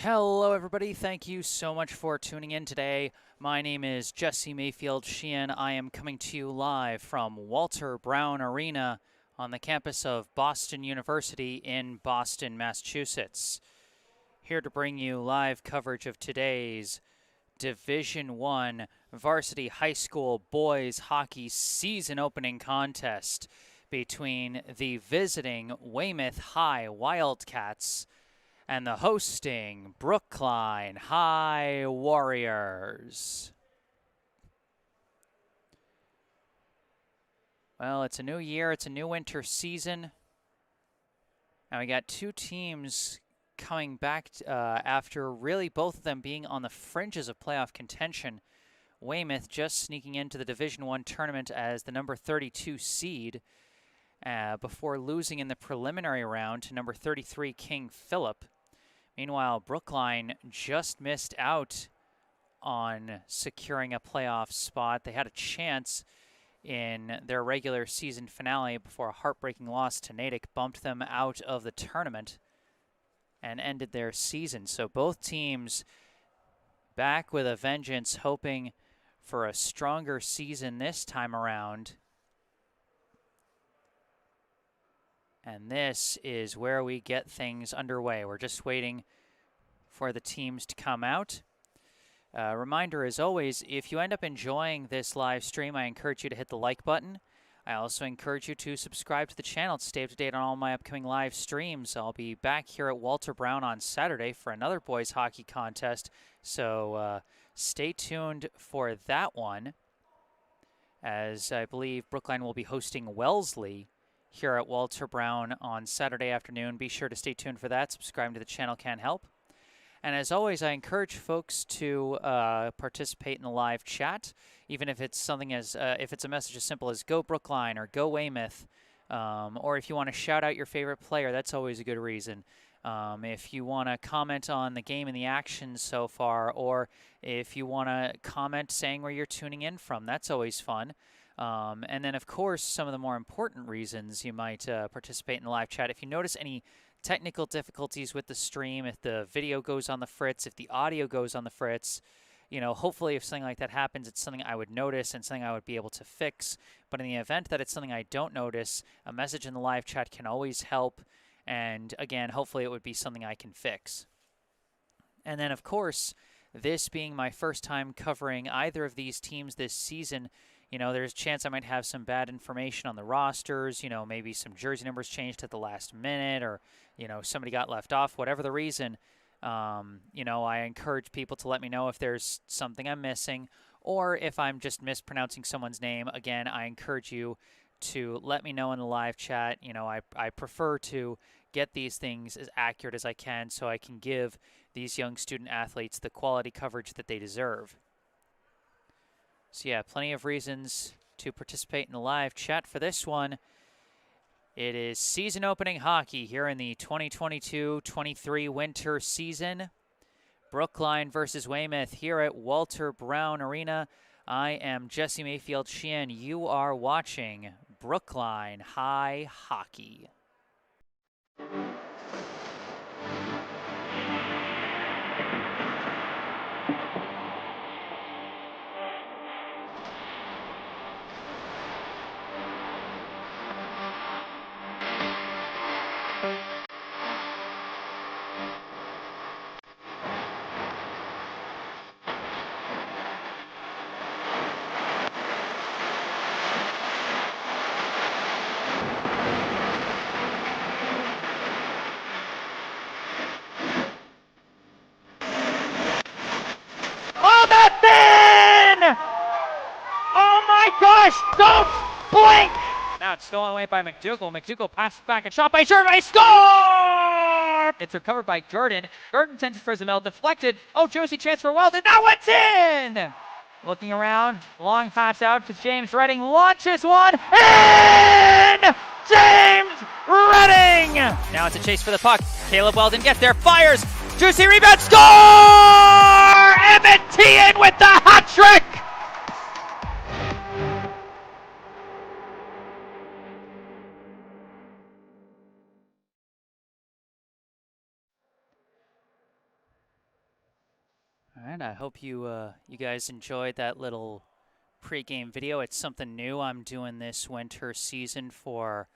Hello, everybody. Thank you so much for tuning in today. My name is Jesse Mayfield-Sheehan. I am coming to you live from Walter Brown Arena on the campus of Boston University in Boston, Massachusetts. Here to bring you live coverage of today's Division I Varsity High School Boys Hockey Season Opening Contest between the visiting Weymouth High Wildcats and the hosting Brookline High Warriors. Well, it's a new year, it's a new winter season. And we got two teams coming back after really both of them being on the fringes of playoff contention. Weymouth just sneaking into the Division I tournament as the number 32 seed before losing in the preliminary round to number 33 King Philip. Meanwhile, Brookline just missed out on securing a playoff spot. They had a chance in their regular season finale before a heartbreaking loss to Natick bumped them out of the tournament and ended their season. So both teams back with a vengeance, hoping for a stronger season this time around. And this is where we get things underway. We're just waiting for the teams to come out. Reminder, as always, if you end up enjoying this live stream, I encourage you to hit the like button. I also encourage you to subscribe to the channel to stay up to date on all my upcoming live streams. I'll be back here at Walter Brown on Saturday for another boys hockey contest, so stay tuned for that one, as I believe Brookline will be hosting Wellesley here at Walter Brown on Saturday afternoon. Be sure to stay tuned for that. Subscribing to the channel can help. And as always, I encourage folks to participate in the live chat, even if it's something as if it's a message as simple as "Go Brookline" or "Go Weymouth," or if you want to shout out your favorite player, that's always a good reason. If you want to comment on the game and the action so far, or if you want to comment saying where you're tuning in from, that's always fun. And then, of course, some of the more important reasons you might participate in the live chat. If you notice any technical difficulties with the stream, if the video goes on the fritz, if the audio goes on the fritz, you know, hopefully if something like that happens, it's something I would notice and something I would be able to fix. But in the event that it's something I don't notice, a message in the live chat can always help. And again, hopefully it would be something I can fix. And then, of course, this being my first time covering either of these teams this season, you know, there's a chance I might have some bad information on the rosters, you know, maybe some jersey numbers changed at the last minute, or, you know, somebody got left off, whatever the reason. You know, I encourage people to let me know if there's something I'm missing, or if I'm just mispronouncing someone's name. Again, I encourage you to let me know in the live chat. You know, I prefer to get these things as accurate as I can so I can give these young student athletes the quality coverage that they deserve. So yeah, plenty of reasons to participate in the live chat for this one. It is season opening hockey here in the 2022-23 winter season. Brookline versus Weymouth here at Walter Brown Arena. I am Jesse Mayfield-Sheehan. You are watching Brookline High Hockey. Gosh, don't blink! Now it's stolen away by McDougall. McDougall passes back and shot by Jordan. Score! It's recovered by Jordan. Jordan sends it for Zamel, deflected. Oh, Josie chance for Weldon. Now it's in! Looking around, long pass out to James Redding. Launches one. In! James Redding! Now it's a chase for the puck. Caleb Weldon gets there, fires. Juicy rebound, score! M&T in with the hat trick! And I hope you you guys enjoyed that little pregame video. It's something new I'm doing this winter season for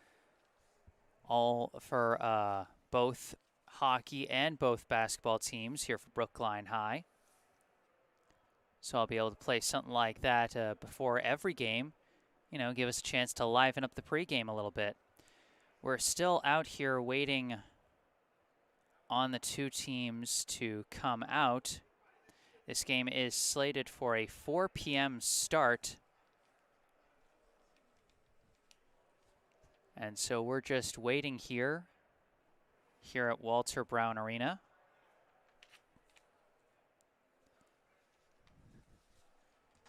both hockey and both basketball teams here for Brookline High. So I'll be able to play something like that before every game, you know, give us a chance to liven up the pregame a little bit. We're still out here waiting on the two teams to come out. This game is slated for a 4 p.m. start. And so we're just waiting here at Walter Brown Arena.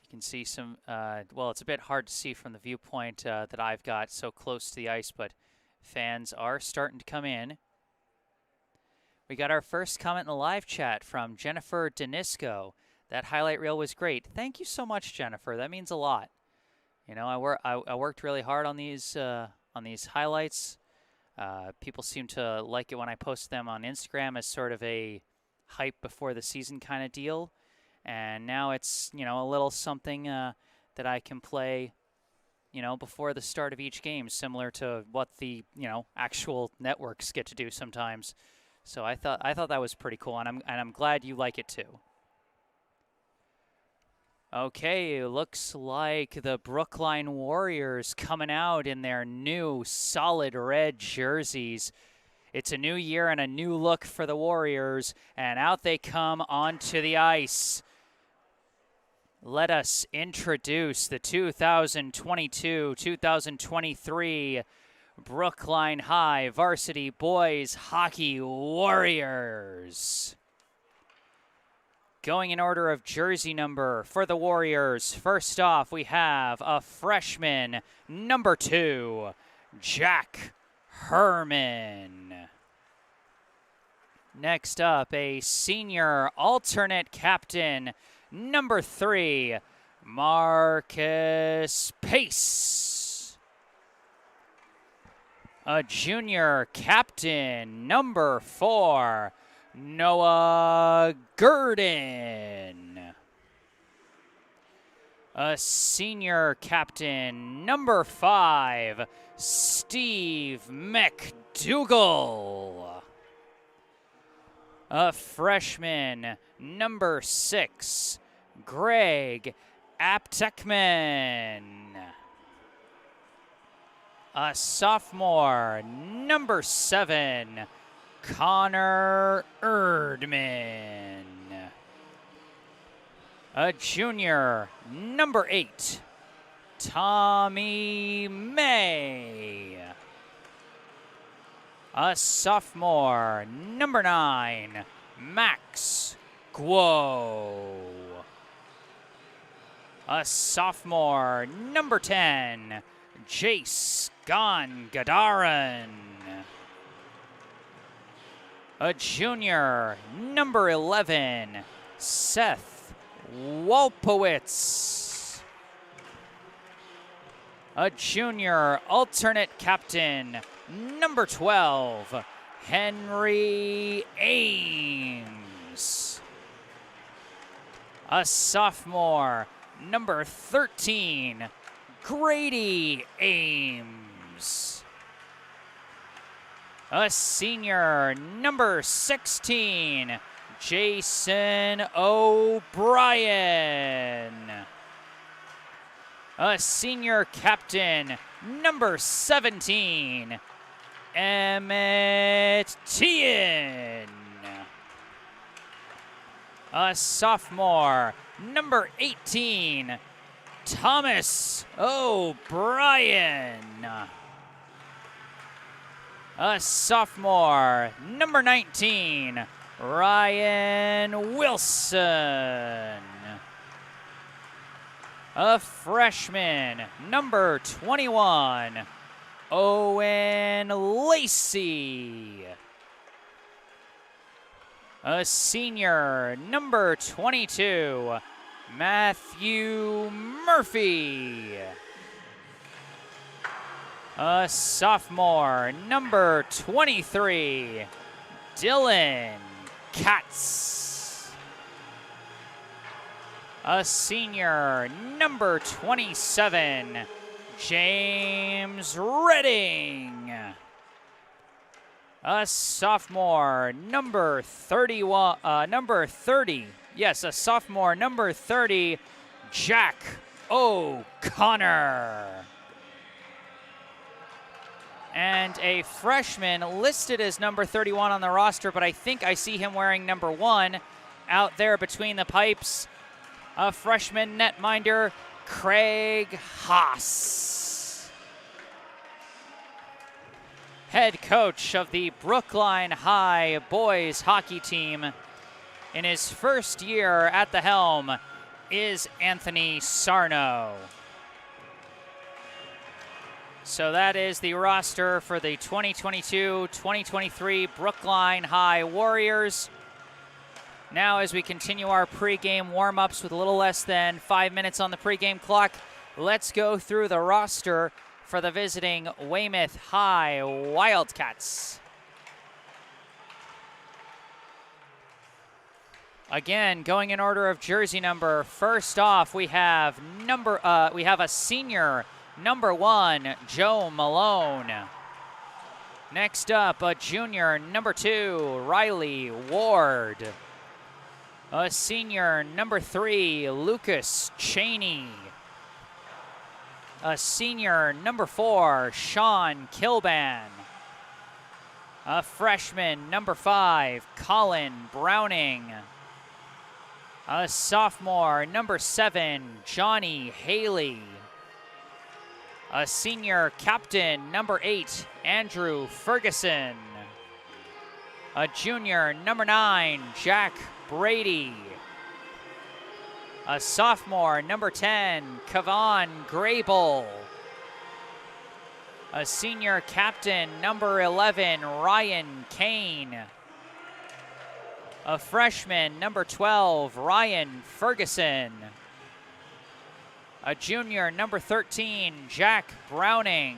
You can see some, well, it's a bit hard to see from the viewpoint that I've got so close to the ice, but fans are starting to come in. We got our first comment in the live chat from Jennifer Denisco. That highlight reel was great. Thank you so much, Jennifer. That means a lot. You know, I worked really hard on these highlights. People seem to like it when I post them on Instagram as sort of a hype before the season kind of deal. And now it's, you know, a little something that I can play, you know, before the start of each game, similar to what the, you know, actual networks get to do sometimes. So I thought that was pretty cool, and I'm glad you like it too. Okay, looks like the Brookline Warriors coming out in their new solid red jerseys. It's a new year and a new look for the Warriors, and out they come onto the ice. Let us introduce the 2022-2023 Brookline High Varsity Boys Hockey Warriors. Going in order of jersey number for the Warriors, first off we have a freshman, number 2, Jack Herman. Next up, a senior alternate captain, number 3, Marcus Pace. A junior captain, number 4, Noah Gurdon. A senior captain, number 5, Steve McDougall. A freshman, number 6, Greg Aptekman. A sophomore, number 7, Connor Erdman. A junior, number 8, Tommy May. A sophomore, number 9, Max Guo. A sophomore, number 10, Jace Gadarin. A junior, number 11, Seth Wolpowitz. A junior alternate captain, number 12, Henry Ames. A sophomore, number 13, Grady Ames. A senior, number 16, Jason O'Brien. A senior captain, number 17, Emmett Tien. A sophomore, number 18, Thomas O'Brien. A sophomore, number 19, Ryan Wilson. A freshman, number 21, Owen Lacey. A senior, number 22, Matthew Murphy. A sophomore, number 23, Dylan Katz. A senior, number 27, James Redding. A sophomore, number 30, yes, a sophomore, number 30, Jack O'Connor. And a freshman listed as number 31 on the roster, but I think I see him wearing number 1 out there between the pipes. A freshman netminder, Craig Haas. Head coach of the Brookline High boys hockey team in his first year at the helm is Anthony Sarno. So that is the roster for the 2022-2023 Brookline High Warriors. Now as we continue our pregame warm-ups with a little less than 5 minutes on the pregame clock, let's go through the roster for the visiting Weymouth High Wildcats. Again, going in order of jersey number, first off we have a senior, number 1, Joe Malone. Next up, a junior, number 2, Riley Ward. A senior, number 3, Lucas Cheney. A senior, number 4, Sean Kilban. A freshman, number 5, Colin Browning. A sophomore, number 7, Johnny Haley. A senior captain, number 8, Andrew Ferguson. A junior, number 9, Jack Brady. A sophomore, number 10, Kavan Grable. A senior captain, number 11, Ryan Kane. A freshman, number 12, Ryan Ferguson. A junior, number 13, Jack Browning.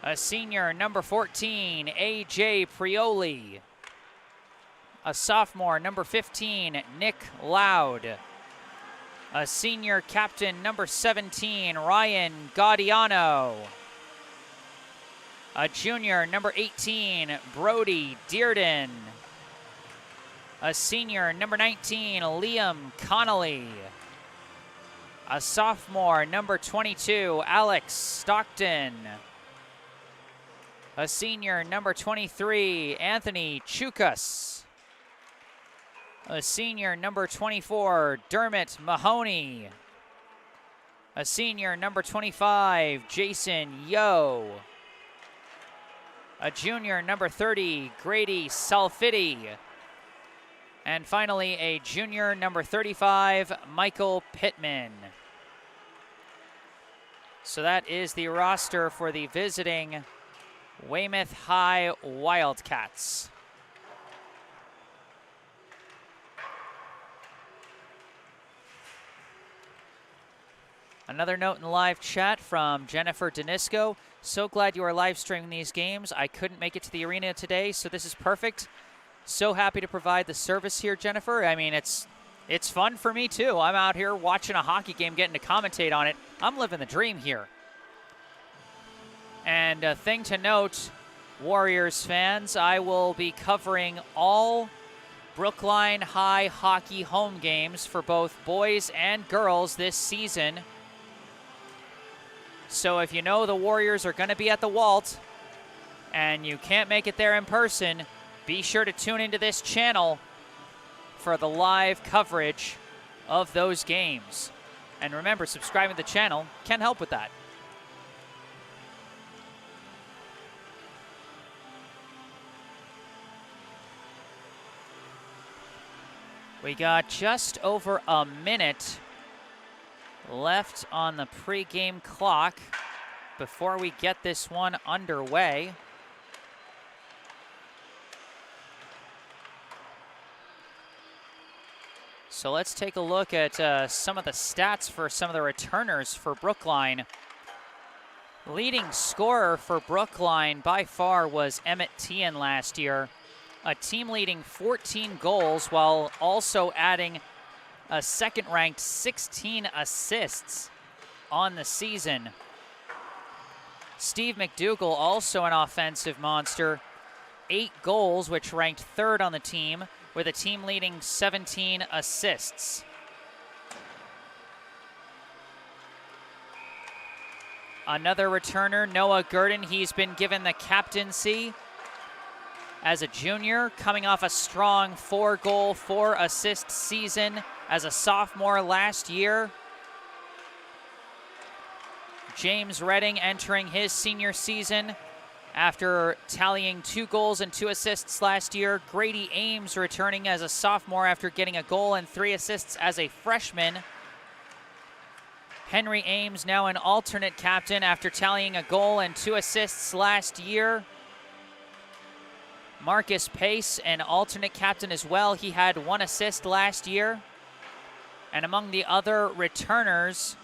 A senior, number 14, AJ Prioli. A sophomore, number 15, Nick Loud. A senior captain, number 17, Ryan Gaudiano. A junior, number 18, Brody Dearden. A senior, number 19, Liam Connolly. A sophomore, number 22, Alex Stockton. A senior, number 23, Anthony Chukas. A senior, number 24, Dermot Mahoney. A senior, number 25, Jason Yo. A junior, number 30, Grady Salfiti. And finally, a junior, number 35, Michael Pittman. So that is the roster for the visiting Weymouth High Wildcats. Another note in live chat from Jennifer Denisco. So glad you are live streaming these games. I couldn't make it to the arena today, so this is perfect. So happy to provide the service here, Jennifer. I mean, it's fun for me too. I'm out here watching a hockey game, getting to commentate on it. I'm living the dream here. And a thing to note, Warriors fans, I will be covering all Brookline High hockey home games for both boys and girls this season. So if you know the Warriors are going to be at the Walt and you can't make it there in person, be sure to tune into this channel for the live coverage of those games. And remember, subscribing to the channel can help with that. We got just over a minute left on the pregame clock before we get this one underway. So let's take a look at some of the stats for some of the returners for Brookline. Leading scorer for Brookline by far was Emmett Tian last year. A team leading 14 goals while also adding a second-ranked 16 assists on the season. Steve McDougall, also an offensive monster, 8 goals, which ranked third on the team, with a team-leading 17 assists. Another returner, Noah Gurdon. He's been given the captaincy as a junior, coming off a strong 4-goal, 4-assist season as a sophomore last year. James Redding entering his senior season after tallying 2 goals and 2 assists last year. Grady Ames returning as a sophomore after getting a goal and 3 assists as a freshman. Henry Ames now an alternate captain after tallying a goal and 2 assists last year. Marcus Pace, an alternate captain as well. He had 1 assist last year. And among the other returners,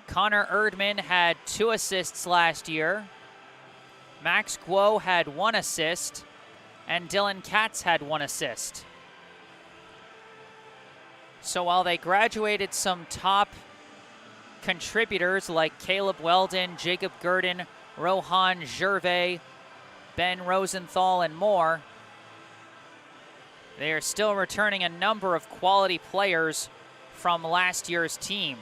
Connor Erdman had 2 assists last year. Max Guo had 1 assist. And Dylan Katz had 1 assist. So while they graduated some top contributors like Caleb Weldon, Jacob Gurdon, Rohan Gervais, Ben Rosenthal, and more, they are still returning a number of quality players from last year's team.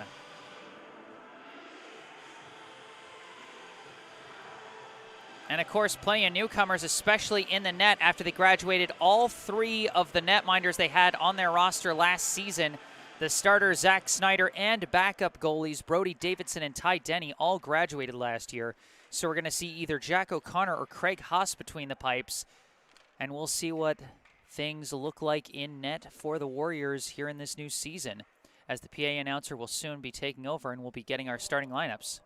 And of course, plenty of newcomers, especially in the net after they graduated. All 3 of the netminders they had on their roster last season, the starter Zach Snyder and backup goalies Brody Davidson and Ty Denny, all graduated last year. So we're going to see either Jack O'Connor or Craig Haas between the pipes. And we'll see what things look like in net for the Warriors here in this new season, as the PA announcer will soon be taking over and we'll be getting our starting lineups.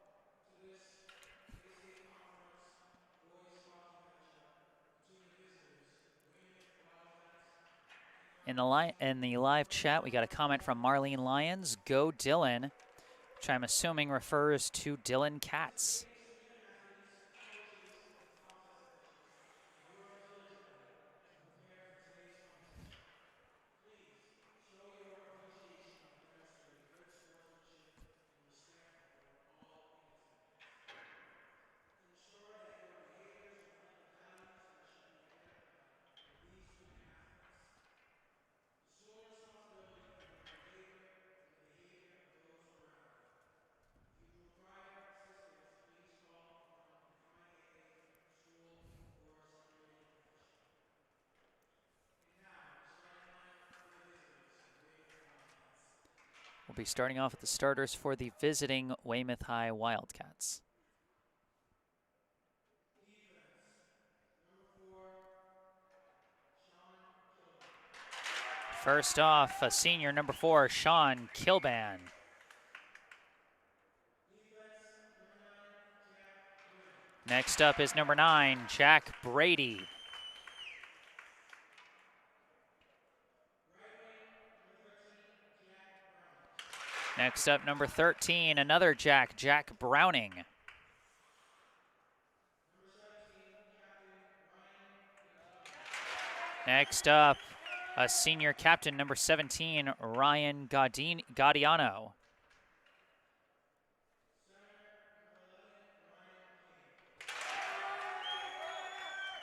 In the live chat, we got a comment from Marlene Lyons, "Go Dylan," which I'm assuming refers to Dylan Katz. We'll be starting off with the starters for the visiting Weymouth High Wildcats. First off, a senior, number 4, Sean Kilban. Next up is number 9, Jack Brady. Next up, number 13, another Jack Browning. Next up, a senior captain, number 17, Ryan Gaudiano.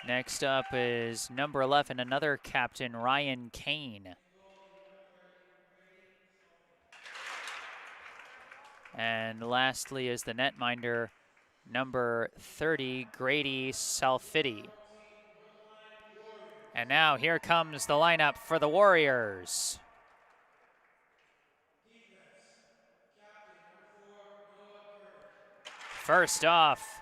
Next up is number 11, another captain, Ryan Kane. And lastly is the netminder, number 30, Grady Salfiti. And now here comes the lineup for the Warriors. First off,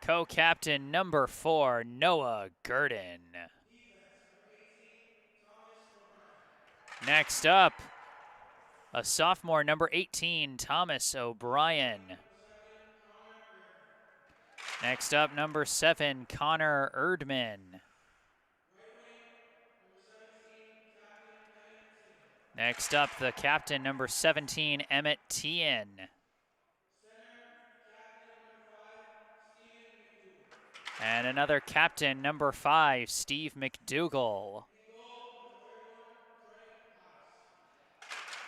co-captain number 4, Noah Gurdon. Next up, a sophomore, number 18, Thomas O'Brien. Next up, number 7, Connor Erdman. Next up, the captain, number 17, Emmett Tien. And another captain, number 5, Steve McDougall.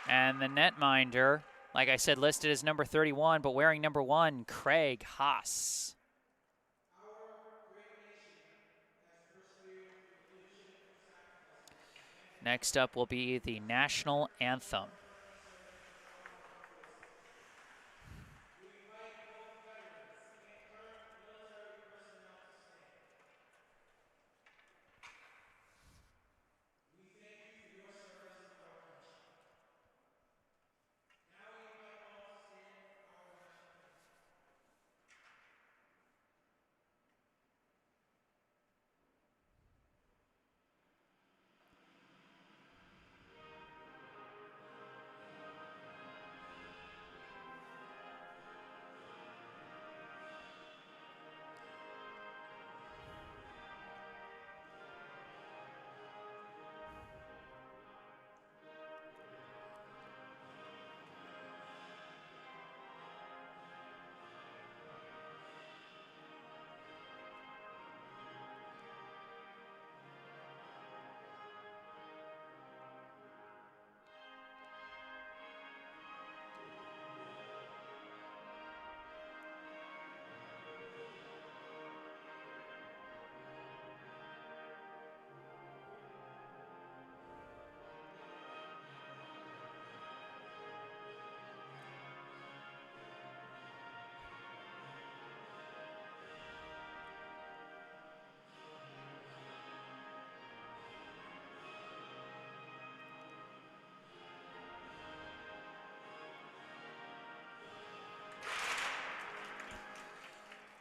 And the netminder, like I said, listed as number 31, but wearing number 1, Craig Haas. Next up will be the national anthem.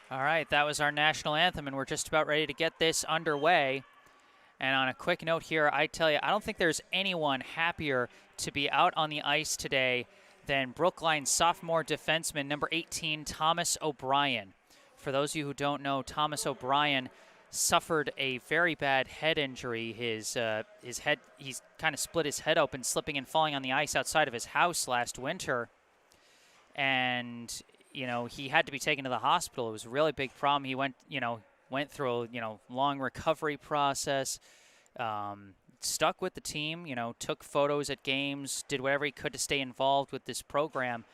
All right, that was our national anthem, and we're just about ready to get this underway. And on a quick note here, I tell you, I don't think there's anyone happier to be out on the ice today than Brookline sophomore defenseman number 18, Thomas O'Brien. For those of you who don't know, Thomas O'Brien suffered a very bad head injury. His head, he's kind of split his head open, slipping and falling on the ice outside of his house last winter. And he had to be taken to the hospital. It was a really big problem. He went through a, long recovery process, stuck with the team, took photos at games, did whatever he could to stay involved with this program.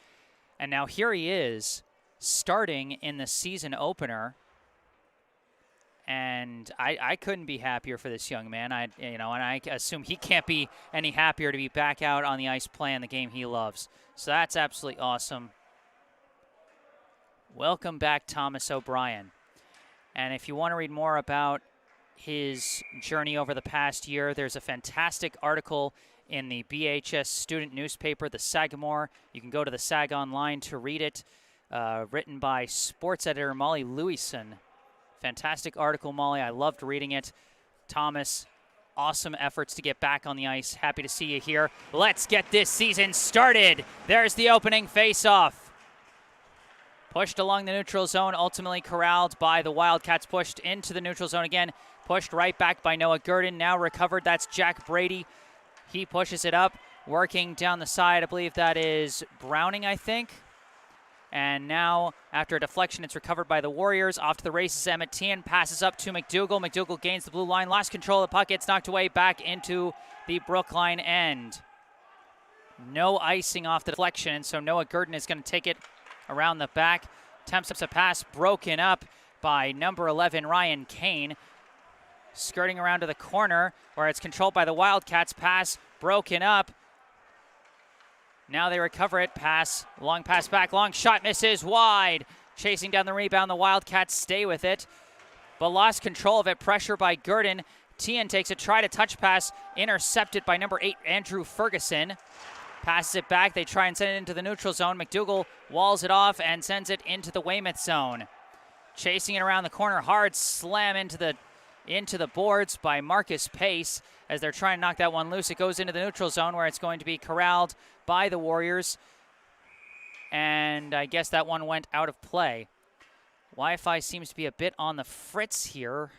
And now here he is starting in the season opener. And I couldn't be happier for this young man. And I assume he can't be any happier to be back out on the ice playing the game he loves. So that's absolutely awesome. Welcome back, Thomas O'Brien. And if you want to read more about his journey over the past year, there's a fantastic article in the BHS student newspaper, the Sagamore. You can go to the Sag Online to read it, written by sports editor Molly Lewison. Fantastic article, Molly. I loved reading it. Thomas, awesome efforts to get back on the ice. Happy to see you here. Let's get this season started. There's the opening face-off. Pushed along the neutral zone, ultimately corralled by the Wildcats, pushed into the neutral zone again, pushed right back by Noah Gurdon, now recovered. That's Jack Brady. He pushes it up, working down the side. I believe that is Browning, I think. And now, after a deflection, it's recovered by the Warriors. Off to the races, Emmett Tien passes up to McDougall. McDougall gains the blue line, lost control of the puck, gets knocked away back into the Brookline end. No icing off the deflection, so Noah Gurdon is going to take it around the back. Attempts a pass broken up by number 11, Ryan Kane. Skirting around to the corner where it's controlled by the Wildcats. Pass broken up. Now they recover it. Pass, long pass back, long shot misses wide. Chasing down the rebound, the Wildcats stay with it, but lost control of it. Pressure by Gurdon. Tien takes a try to touch pass, intercepted by number 8, Andrew Ferguson. Passes it back. They try and send it into the neutral zone. McDougall walls it off and sends it into the Weymouth zone. Chasing it around the corner. Hard slam into the boards by Marcus Pace as they're trying to knock that one loose. It goes into the neutral zone where it's going to be corralled by the Warriors. And I guess that one went out of play. Wi-Fi seems to be a bit on the fritz here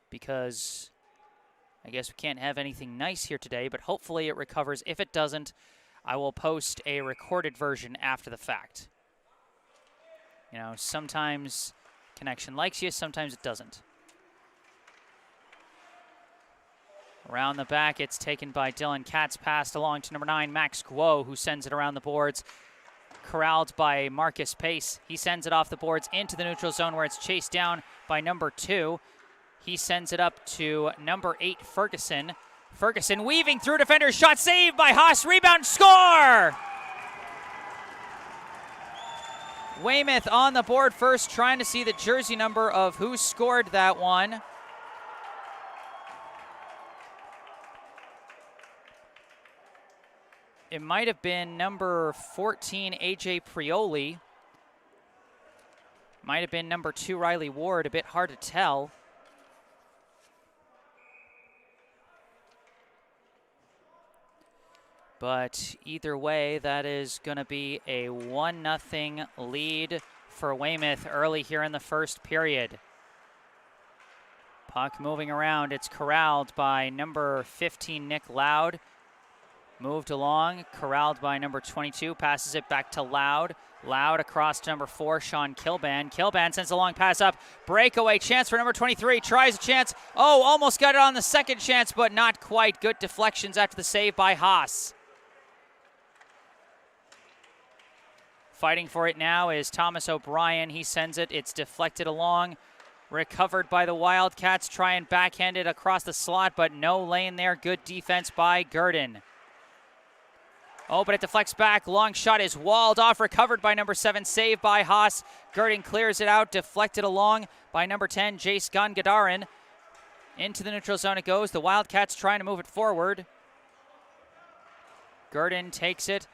because I guess we can't have anything nice here today, but hopefully it recovers. If it doesn't, I will post a recorded version after the fact. Sometimes connection likes you, sometimes it doesn't. Around the back, it's taken by Dylan Katz, passed along to number 9, Max Guo, who sends it around the boards. Corralled by Marcus Pace. He sends it off the boards into the neutral zone where it's chased down by number 2. He sends it up to number 8, Ferguson. Ferguson weaving through defenders, shot saved by Haas, rebound, score! Weymouth on the board first, trying to see the jersey number of who scored that one. It might have been number 14, AJ Prioli. Might have been number 2, Riley Ward, a bit hard to tell. But either way, that is going to be a 1-0 lead for Weymouth early here in the first period. Puck moving around. It's corralled by number 15, Nick Loud. Moved along, corralled by number 22, passes it back to Loud. Loud across to number 4, Sean Kilban. Kilban sends a long pass up. Breakaway chance for number 23. Tries a chance. Oh, almost got it on the second chance, but not quite. Good deflections after the save by Haas. Fighting for it now is Thomas O'Brien. He sends it. It's deflected along. Recovered by the Wildcats. Try and backhand it across the slot, but no lane there. Good defense by Gurdon. Oh, but it deflects back. Long shot is walled off. Recovered by number 7. Saved by Haas. Gurdon clears it out. Deflected along by number 10, Jace Gangadarin. Into the neutral zone it goes. The Wildcats trying to move it forward. Gurdon takes it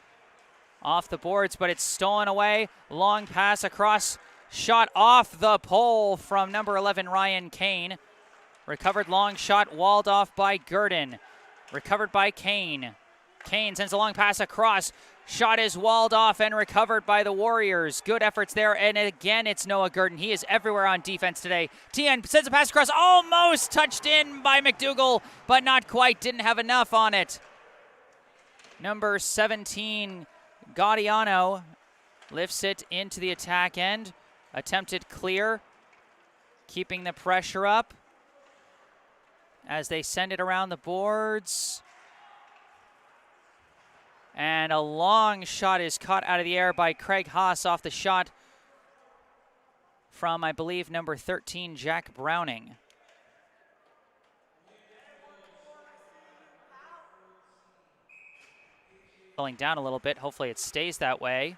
off the boards, but it's stolen away. Long pass across. Shot off the pole from number 11, Ryan Kane. Recovered long shot. Walled off by Gurdon. Recovered by Kane. Kane sends a long pass across. Shot is walled off and recovered by the Warriors. Good efforts there. And again, it's Noah Gurdon. He is everywhere on defense today. Tien sends a pass across. Almost touched in by McDougall, but not quite. Didn't have enough on it. Number 17, Gaudiano, lifts it into the attack end. Attempted clear. Keeping the pressure up as they send it around the boards. And a long shot is caught out of the air by Craig Haas off the shot from, I believe, number 13, Jack Browning. Pulling down a little bit. Hopefully it stays that way.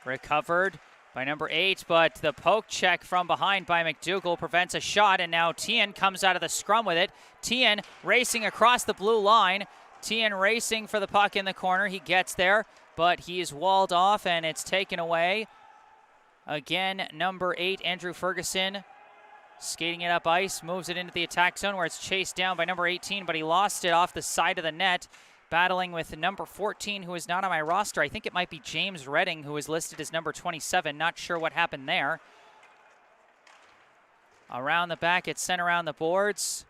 Recovered by number 8, but the poke check from behind by McDougall prevents a shot, and now Tien comes out of the scrum with it. Tien racing across the blue line. Tien racing for the puck in the corner. He gets there, but he is walled off, and it's taken away. Again, number 8, Andrew Ferguson, skating it up ice, moves it into the attack zone where it's chased down by number 18, but he lost it off the side of the net, battling with number 14, who is not on my roster. I think it might be James Redding, who is listed as number 27. Not sure what happened there. Around the back, it's sent around the boards,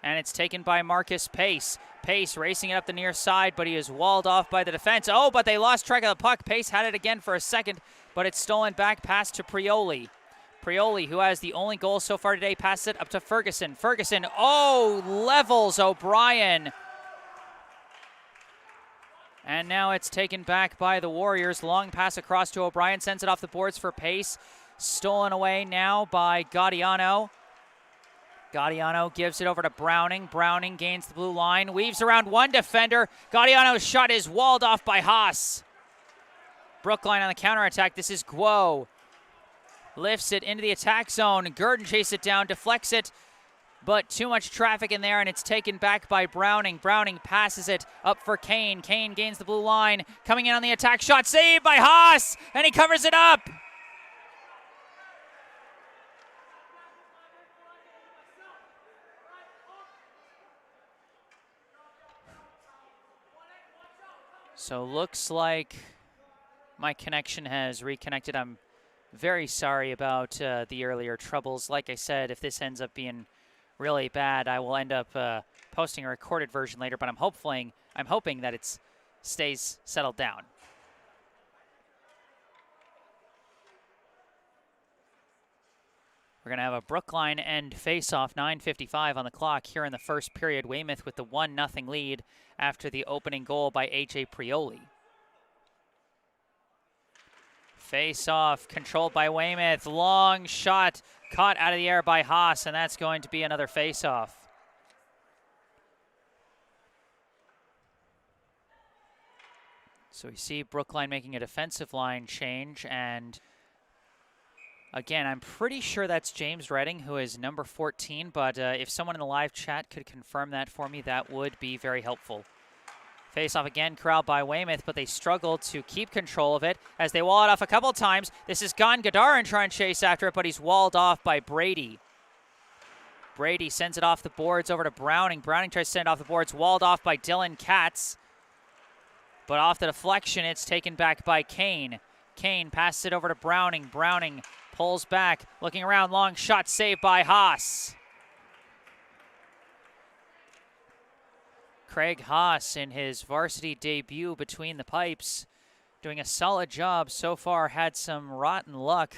and it's taken by Marcus Pace. Pace racing it up the near side, but he is walled off by the defense. Oh, but they lost track of the puck. Pace had it again for a second, but it's stolen back, pass to Prioli. Prioli, who has the only goal so far today, passes it up to Ferguson. Ferguson, oh, levels O'Brien. And now it's taken back by the Warriors. Long pass across to O'Brien, sends it off the boards for Pace. Stolen away now by Gaudiano. Gaudiano gives it over to Browning. Browning gains the blue line, weaves around one defender. Gaudiano's shot is walled off by Haas. Brookline on the counterattack. This is Guo. Lifts it into the attack zone. Gurdon chases it down, deflects it, but too much traffic in there, and it's taken back by Browning. Browning passes it up for Kane. Kane gains the blue line. Coming in on the attack shot, saved by Haas, and he covers it up. So looks like my connection has reconnected. I'm very sorry about the earlier troubles. Like I said, if this ends up being really bad, I will end up posting a recorded version later, but I'm hoping that it stays settled down. We're going to have a Brookline end face-off, 9:55 on the clock here in the first period. Weymouth with the 1-0 lead after the opening goal by A.J. Prioli. Face-off controlled by Weymouth. Long shot caught out of the air by Haas, and that's going to be another face-off. So we see Brookline making a defensive line change, and again, I'm pretty sure that's James Redding, who is number 14, but if someone in the live chat could confirm that for me, that would be very helpful. Face-off again, corralled by Weymouth, but they struggled to keep control of it as they wall it off a couple times. This is Gon Gadarin trying to chase after it, but he's walled off by Brady. Brady sends it off the boards over to Browning. Browning tries to send it off the boards, walled off by Dylan Katz. But off the deflection, it's taken back by Kane. Kane passes it over to Browning. Browning pulls back, looking around, long shot saved by Haas. Craig Haas in his varsity debut between the pipes, doing a solid job so far. Had some rotten luck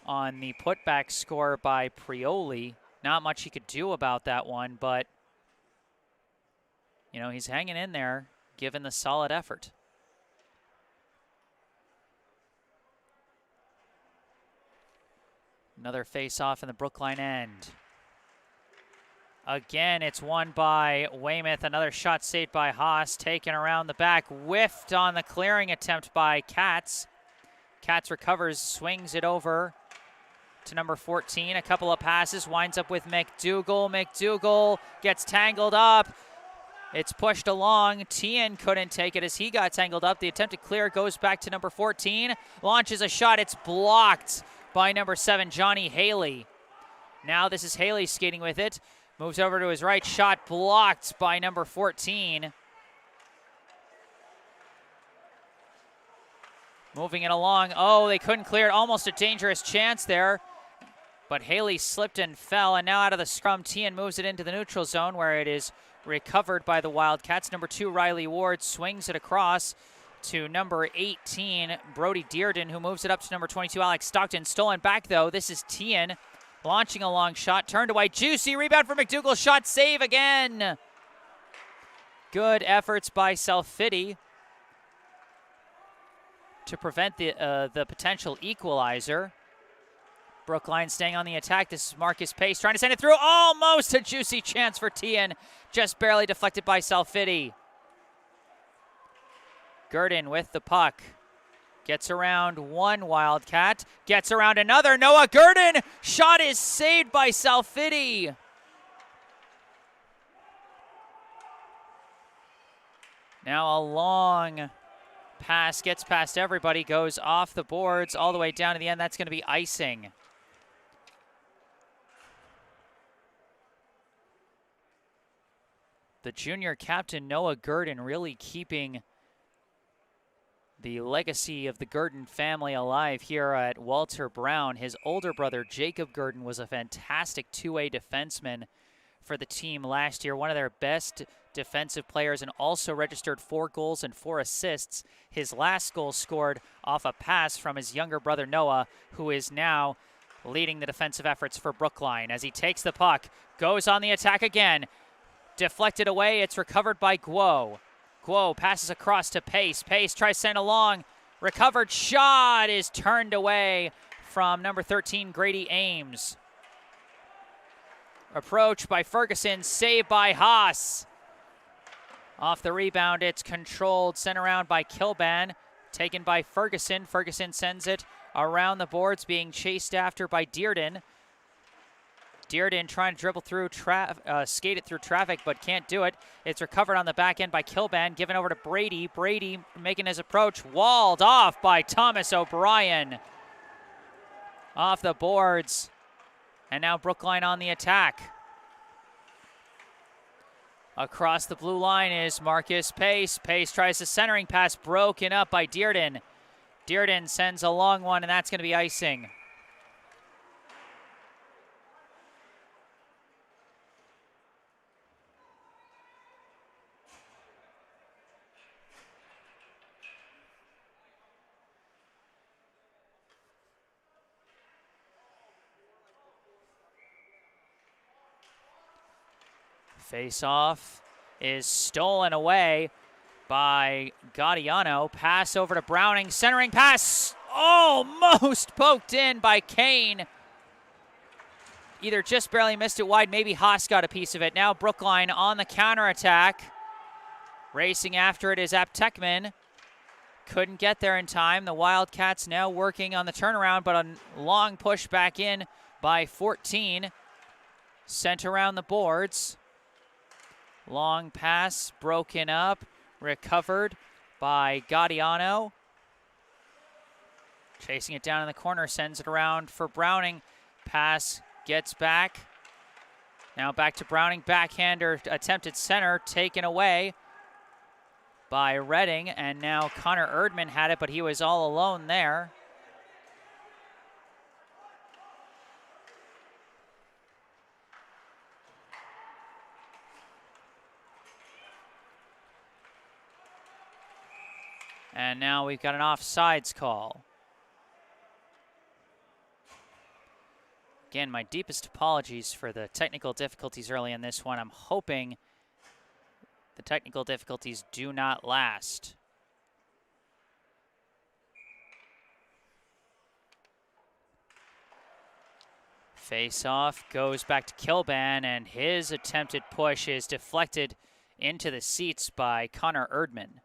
on the putback score by Prioli. Not much he could do about that one, but you know, he's hanging in there given the solid effort. Another face-off in the Brookline end. Again, it's won by Weymouth. Another shot saved by Haas, taken around the back, whiffed on the clearing attempt by Katz. Katz recovers, swings it over to number 14. A couple of passes, winds up with McDougall. McDougall gets tangled up. It's pushed along. Tien couldn't take it as he got tangled up. The attempted clear goes back to number 14. Launches a shot. It's blocked by number 7, Johnny Haley. Now this is Haley skating with it. Moves over to his right. Shot blocked by number 14. Moving it along. Oh, they couldn't clear it. Almost a dangerous chance there. But Haley slipped and fell. And now out of the scrum, Tien moves it into the neutral zone where it is recovered by the Wildcats. Number 2, Riley Ward, swings it across to number 18, Brody Dearden, who moves it up to number 22, Alex Stockton. Stolen back, though. This is Tien launching a long shot. Turned away. Juicy rebound for McDougall. Shot save again. Good efforts by Salfiti to prevent the potential equalizer. Brookline staying on the attack. This is Marcus Pace trying to send it through. Almost a juicy chance for Tien. Just barely deflected by Salfiti. Gurdon with the puck. Gets around one Wildcat. Gets around another. Noah Gurdon. Shot is saved by Salfiti. Now a long pass. Gets past everybody. Goes off the boards all the way down to the end. That's going to be icing. The junior captain, Noah Gurdon, really keeping the legacy of the Gurdon family alive here at Walter Brown. His older brother, Jacob Gurdon, was a fantastic two-way defenseman for the team last year, one of their best defensive players, and also registered 4 goals and 4 assists. His last goal scored off a pass from his younger brother, Noah, who is now leading the defensive efforts for Brookline. As he takes the puck, goes on the attack again. Deflected away, it's recovered by Guo. Guo passes across to Pace. Pace tries to send along. Recovered shot is turned away from number 13, Grady Ames. Approach by Ferguson, saved by Haas. Off the rebound, it's controlled, sent around by Kilban, taken by Ferguson. Ferguson sends it around the boards, being chased after by Dearden. Dearden trying to dribble through, skate it through traffic, but can't do it. It's recovered on the back end by Kilban, given over to Brady. Brady making his approach, walled off by Thomas O'Brien. Off the boards, and now Brookline on the attack. Across the blue line is Marcus Pace. Pace tries the centering pass, broken up by Dearden. Dearden sends a long one, and that's going to be icing. Face-off is stolen away by Gaudiano. Pass over to Browning. Centering pass almost poked in by Kane. Either just barely missed it wide. Maybe Haas got a piece of it. Now Brookline on the counterattack. Racing after it is Aptekman. Couldn't get there in time. The Wildcats now working on the turnaround, but a long push back in by 14. Sent around the boards. Long pass broken up. Recovered by Gaudiano. Chasing it down in the corner. Sends it around for Browning. Pass gets back. Now back to Browning. Backhander attempted center. Taken away by Redding, and now Connor Erdman had it, but he was all alone there. And now we've got an offsides call. Again, my deepest apologies for the technical difficulties early in this one. I'm hoping the technical difficulties do not last. Face-off goes back to Kilban, and his attempted push is deflected into the seats by Connor Erdman.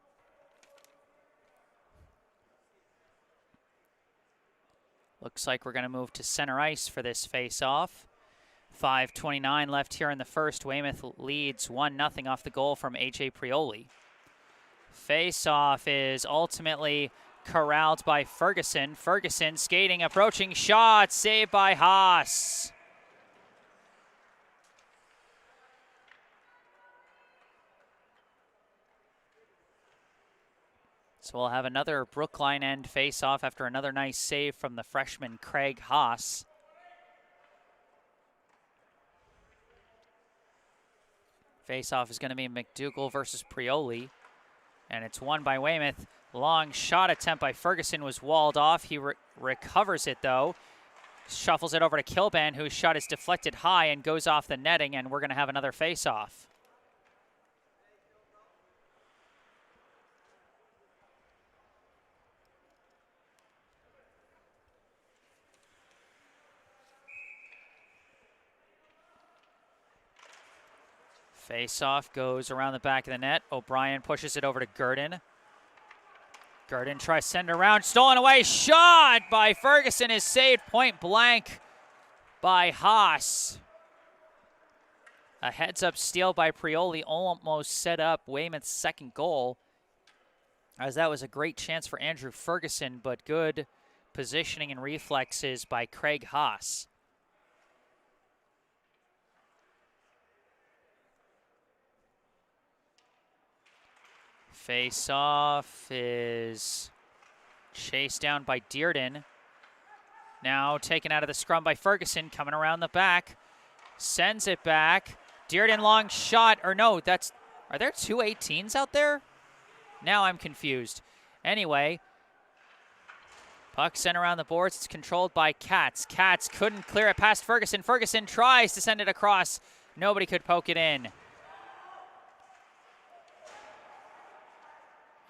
Looks like we're going to move to center ice for this face-off. 5:29 left here in the first. Weymouth leads 1-0 off the goal from A.J. Prioli. Face-off is ultimately corralled by Ferguson. Ferguson skating, approaching shot, saved by Haas. So we'll have another Brookline end face-off after another nice save from the freshman Craig Haas. Face-off is going to be McDougall versus Prioli, and it's won by Weymouth. Long shot attempt by Ferguson was walled off. He recovers it, though. Shuffles it over to Kilban, whose shot is deflected high and goes off the netting, and we're going to have another face-off. Face-off goes around the back of the net. O'Brien pushes it over to Gurdon. Gurdon tries to send it around. Stolen away. Shot by Ferguson is saved point blank by Haas. A heads-up steal by Prioli almost set up Weymouth's second goal, as that was a great chance for Andrew Ferguson, but good positioning and reflexes by Craig Haas. Face-off is chased down by Dearden. Now taken out of the scrum by Ferguson, coming around the back. Sends it back. Dearden long shot, or no, are there two 18s out there? Now I'm confused. Anyway, puck sent around the boards. It's controlled by Katz. Katz couldn't clear it past Ferguson. Ferguson tries to send it across. Nobody could poke it in.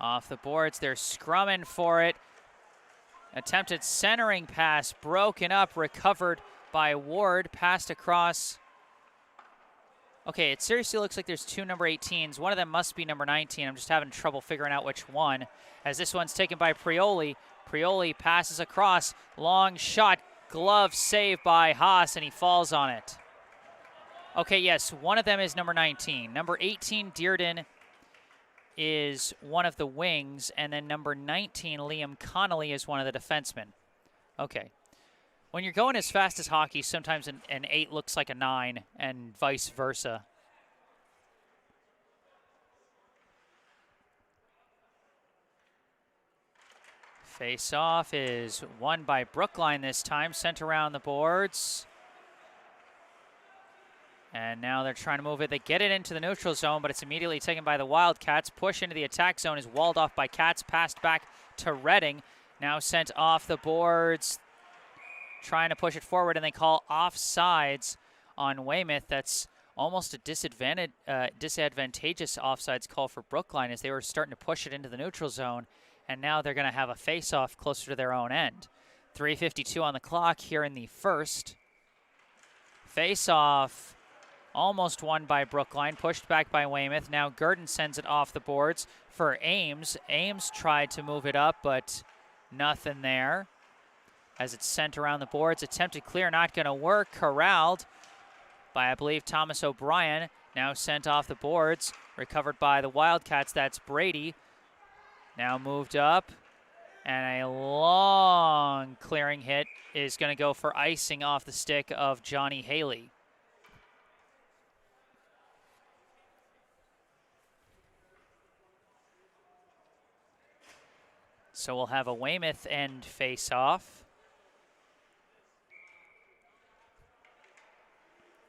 Off the boards, they're scrumming for it. Attempted centering pass, broken up, recovered by Ward, passed across. Okay, it seriously looks like there's two number 18s. One of them must be number 19. I'm just having trouble figuring out which one, as this one's taken by Prioli. Prioli passes across, long shot, glove saved by Haas, and he falls on it. Okay, yes, one of them is number 19. Number 18, Dearden, is one of the wings, and then number 19, Liam Connolly, is one of the defensemen. Okay. When you're going as fast as hockey, sometimes an 8 looks like a 9, and vice versa. Face-off is won by Brookline this time, sent around the boards. And now they're trying to move it. They get it into the neutral zone, but it's immediately taken by the Wildcats. Push into the attack zone is walled off by Katz. Passed back to Redding. Now sent off the boards. Trying to push it forward, and they call offsides on Weymouth. That's almost a disadvantageous offsides call for Brookline as they were starting to push it into the neutral zone, and now they're going to have a face-off closer to their own end. 3:52 on the clock here in the first. Face-off almost won by Brookline, pushed back by Weymouth. Now Gurdon sends it off the boards for Ames. Ames tried to move it up, but nothing there. As it's sent around the boards, attempted clear, not going to work. Corralled by, I believe, Thomas O'Brien. Now sent off the boards, recovered by the Wildcats. That's Brady. Now moved up, and a long clearing hit is going to go for icing off the stick of Johnny Haley. So we'll have a Weymouth end face-off.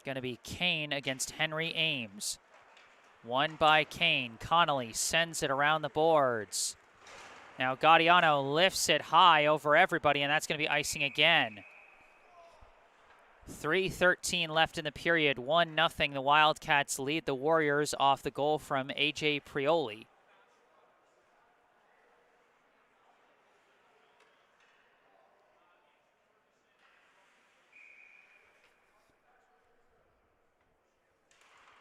Going to be Kane against Henry Ames. Won by Kane. Connolly sends it around the boards. Now Gaudiano lifts it high over everybody, and that's going to be icing again. 3:13 left in the period. 1-0. The Wildcats lead the Warriors off the goal from A.J. Prioli.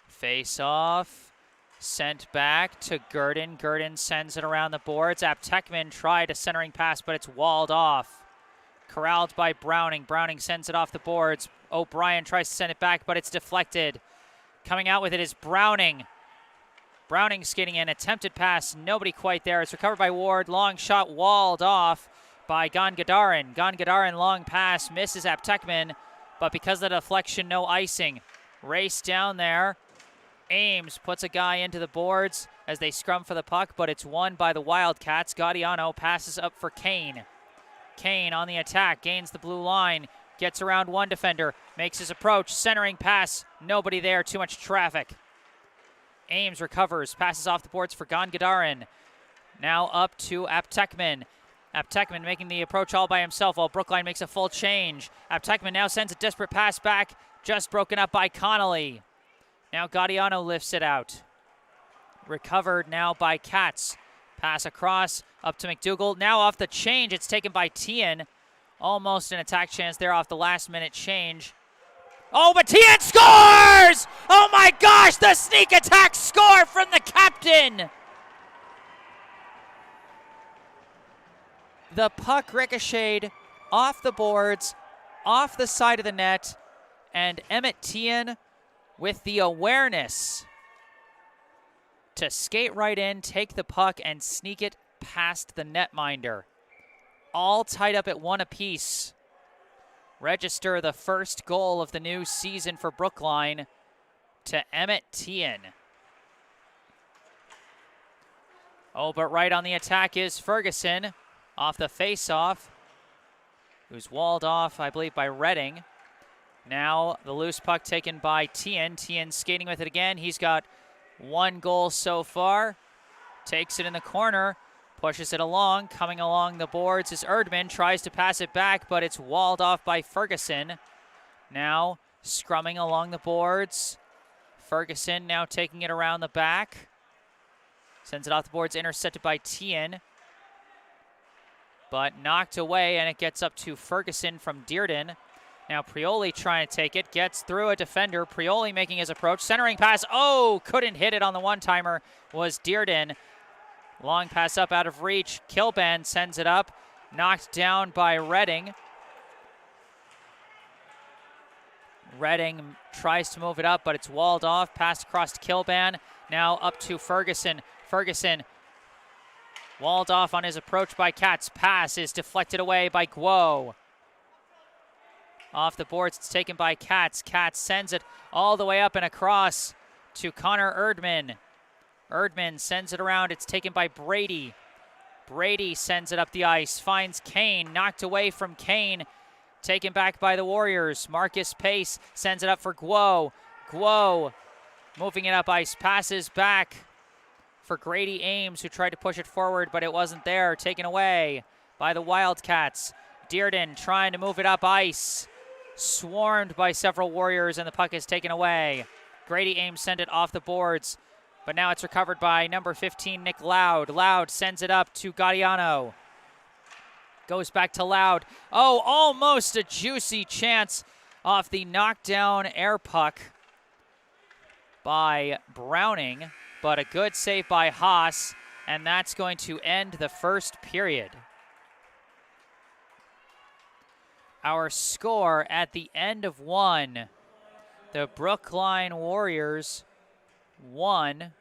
Face off, sent back to Gurdon. Gurdon sends it around the boards. Aptekman tried a centering pass, but it's walled off. Corralled by Browning. Browning sends it off the boards. O'Brien tries to send it back, but it's deflected. Coming out with it is Browning. Browning skating in, attempted pass, nobody quite there. It's recovered by Ward. Long shot walled off by Gongadarin. Gongadarin long pass, misses Aptekman, but because of the deflection, no icing. Race down there. Ames puts a guy into the boards as they scrum for the puck, but it's won by the Wildcats. Gaudiano passes up for Kane. Kane on the attack, gains the blue line, gets around one defender, makes his approach, centering pass, nobody there, too much traffic. Ames recovers, passes off the boards for Gongadarin. Now up to Aptekman. Aptekman making the approach all by himself while Brookline makes a full change. Aptekman now sends a desperate pass back, just broken up by Connolly. Now Gaudiano lifts it out. Recovered now by Katz. Pass across, up to McDougall. Now off the change, it's taken by Tien. Almost an attack chance there off the last-minute change. Oh, but Tien scores! Oh my gosh, the sneak attack score from the captain! The puck ricocheted off the boards, off the side of the net, and Emmett Tien with the awareness to skate right in, take the puck, and sneak it past the netminder. All tied up at 1 apiece. Register the first goal of the new season for Brookline to Emmett Tien. Oh, but right on the attack is Ferguson off the face-off, who's walled off, I believe, by Redding. Now the loose puck taken by Tien. Tien skating with it again. He's got 1 goal so far. Takes it in the corner, pushes it along. Coming along the boards is Erdman. Tries to pass it back, but it's walled off by Ferguson. Now scrumming along the boards. Ferguson now taking it around the back. Sends it off the boards, intercepted by Tien. But knocked away, and it gets up to Ferguson from Dearden. Now Prioli trying to take it, gets through a defender. Prioli making his approach, centering pass. Oh, couldn't hit it on the one-timer was Dearden. Long pass up out of reach. Kilban sends it up, knocked down by Redding. Redding tries to move it up, but it's walled off. Pass across to Kilban. Now up to Ferguson. Ferguson walled off on his approach by Katz. Pass is deflected away by Guo. Off the boards, it's taken by Katz. Katz sends it all the way up and across to Connor Erdman. Erdman sends it around. It's taken by Brady. Brady sends it up the ice, finds Kane, knocked away from Kane. Taken back by the Warriors. Marcus Pace sends it up for Guo. Guo moving it up ice, passes back for Grady Ames, who tried to push it forward, but it wasn't there. Taken away by the Wildcats. Dearden trying to move it up ice. Swarmed by several Warriors, and the puck is taken away. Grady Ames send it off the boards, but now it's recovered by number 15, Nick Loud. Loud sends it up to Gaudiano. Goes back to Loud. Oh, almost a juicy chance off the knockdown air puck by Browning, but a good save by Haas, and that's going to end the first period. Our score at the end of one, the Brookline Warriors won.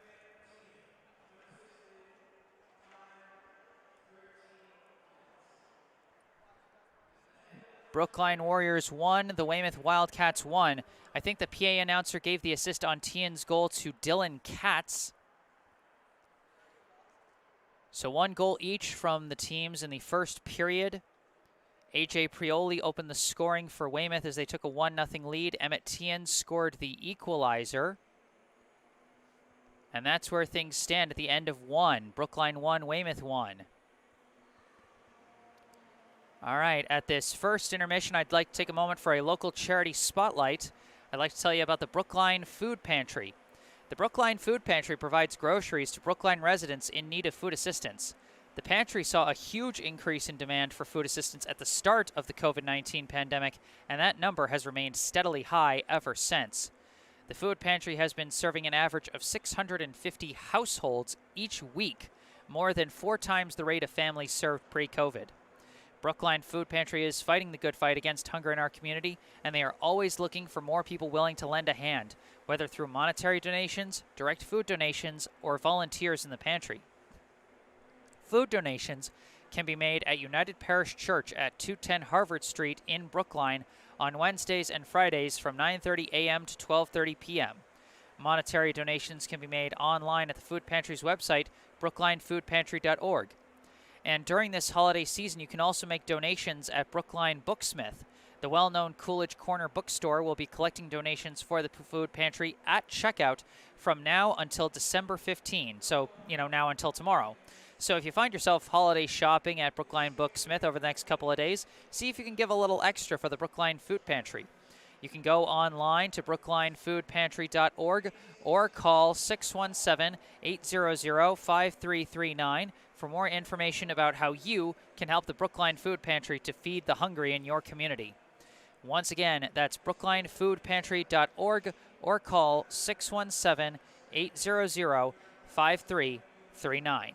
Brookline Warriors won, the Weymouth Wildcats won. I think the PA announcer gave the assist on Tian's goal to Dylan Katz. So 1 goal each from the teams in the first period. AJ Prioli opened the scoring for Weymouth as they took a 1-0 lead. Emmett Tian scored the equalizer. And that's where things stand at the end of one. Brookline 1, Weymouth 1. All right, at this first intermission, I'd like to take a moment for a local charity spotlight. I'd like to tell you about the Brookline Food Pantry. The Brookline Food Pantry provides groceries to Brookline residents in need of food assistance. The pantry saw a huge increase in demand for food assistance at the start of the COVID-19 pandemic, and that number has remained steadily high ever since. The food pantry has been serving an average of 650 households each week, more than 4 times the rate of families served pre-COVID. Brookline Food Pantry is fighting the good fight against hunger in our community, and they are always looking for more people willing to lend a hand, whether through monetary donations, direct food donations, or volunteers in the pantry. Food donations can be made at United Parish Church at 210 Harvard Street in Brookline on Wednesdays and Fridays from 9:30 a.m. to 12:30 p.m. Monetary donations can be made online at the food pantry's website, brooklinefoodpantry.org. And during this holiday season, you can also make donations at Brookline Booksmith. The well-known Coolidge Corner bookstore will be collecting donations for the food pantry at checkout from now until December 15, so, now until tomorrow. So if you find yourself holiday shopping at Brookline Booksmith over the next couple of days, see if you can give a little extra for the Brookline Food Pantry. You can go online to brooklinefoodpantry.org or call 617-800-5339 for more information about how you can help the Brookline Food Pantry to feed the hungry in your community. Once again, that's brooklinefoodpantry.org or call 617-800-5339.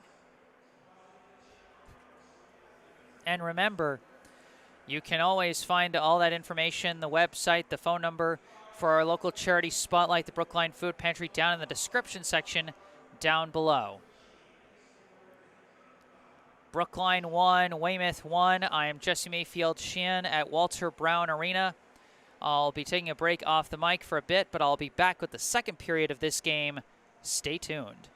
And remember, you can always find all that information, the website, the phone number for our local charity spotlight, the Brookline Food Pantry, down in the description section down below. Brookline 1, Weymouth 1. I am Jesse Mayfield-Sheehan at Walter Brown Arena. I'll be taking a break off the mic for a bit, but I'll be back with the second period of this game. Stay tuned.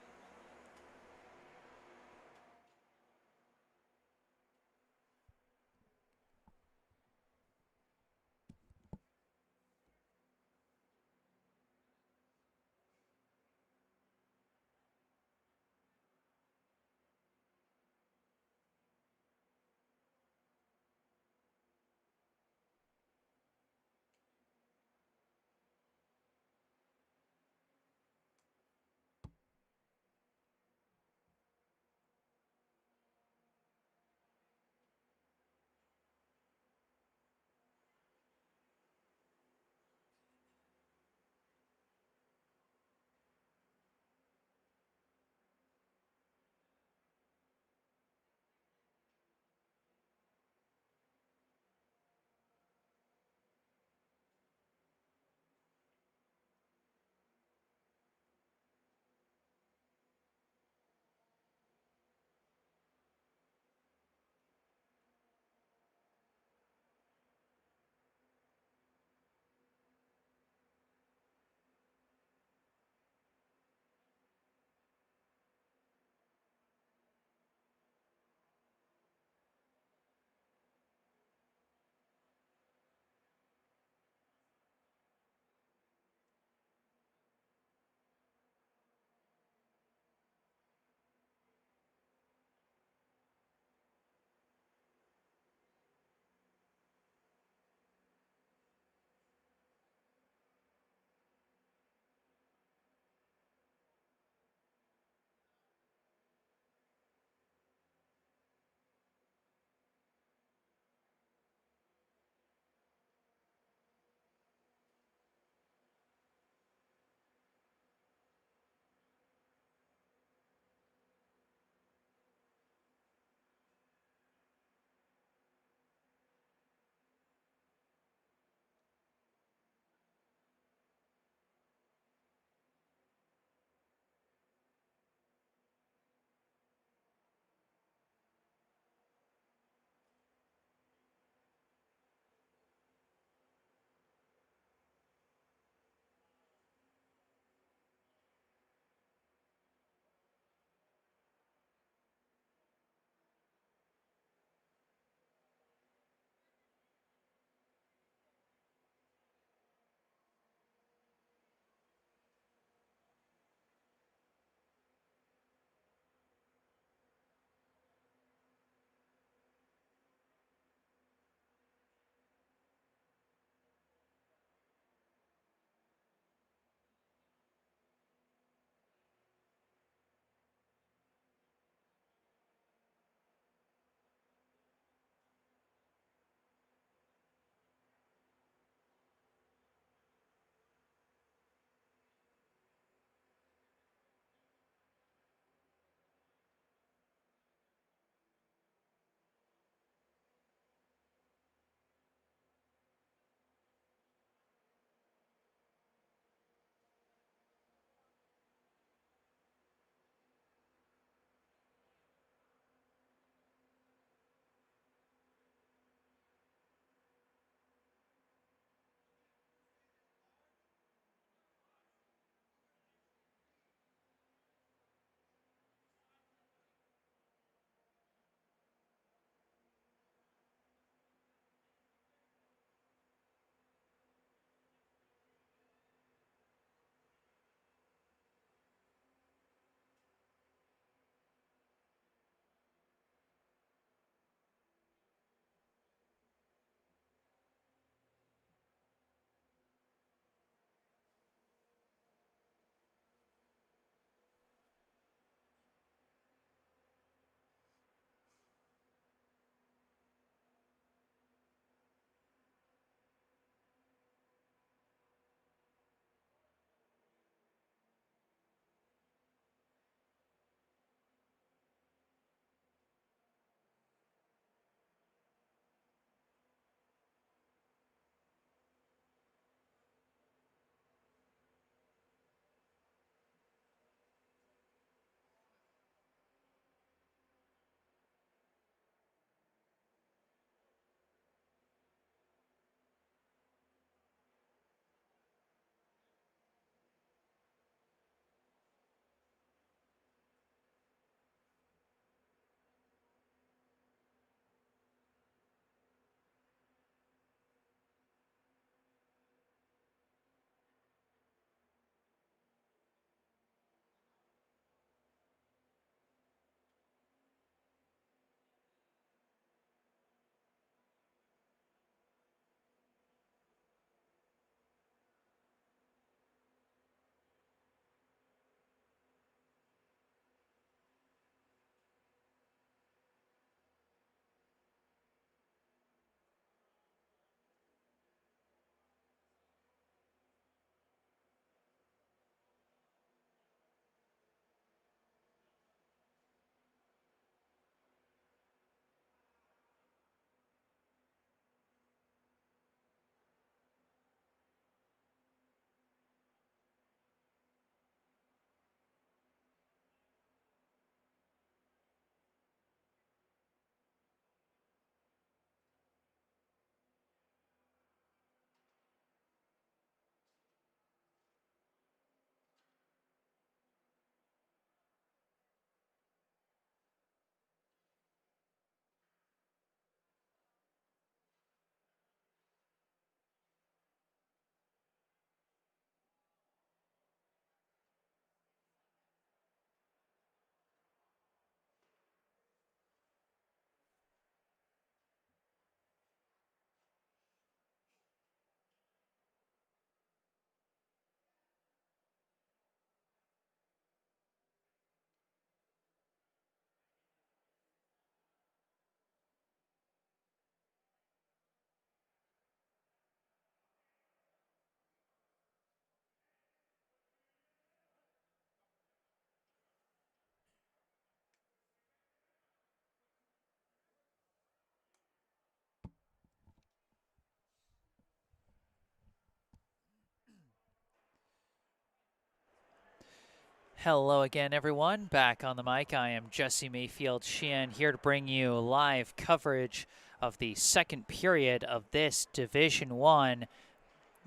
Hello again, everyone. Back on the mic, I am Jesse Mayfield-Sheehan, here to bring you live coverage of the second period of this Division I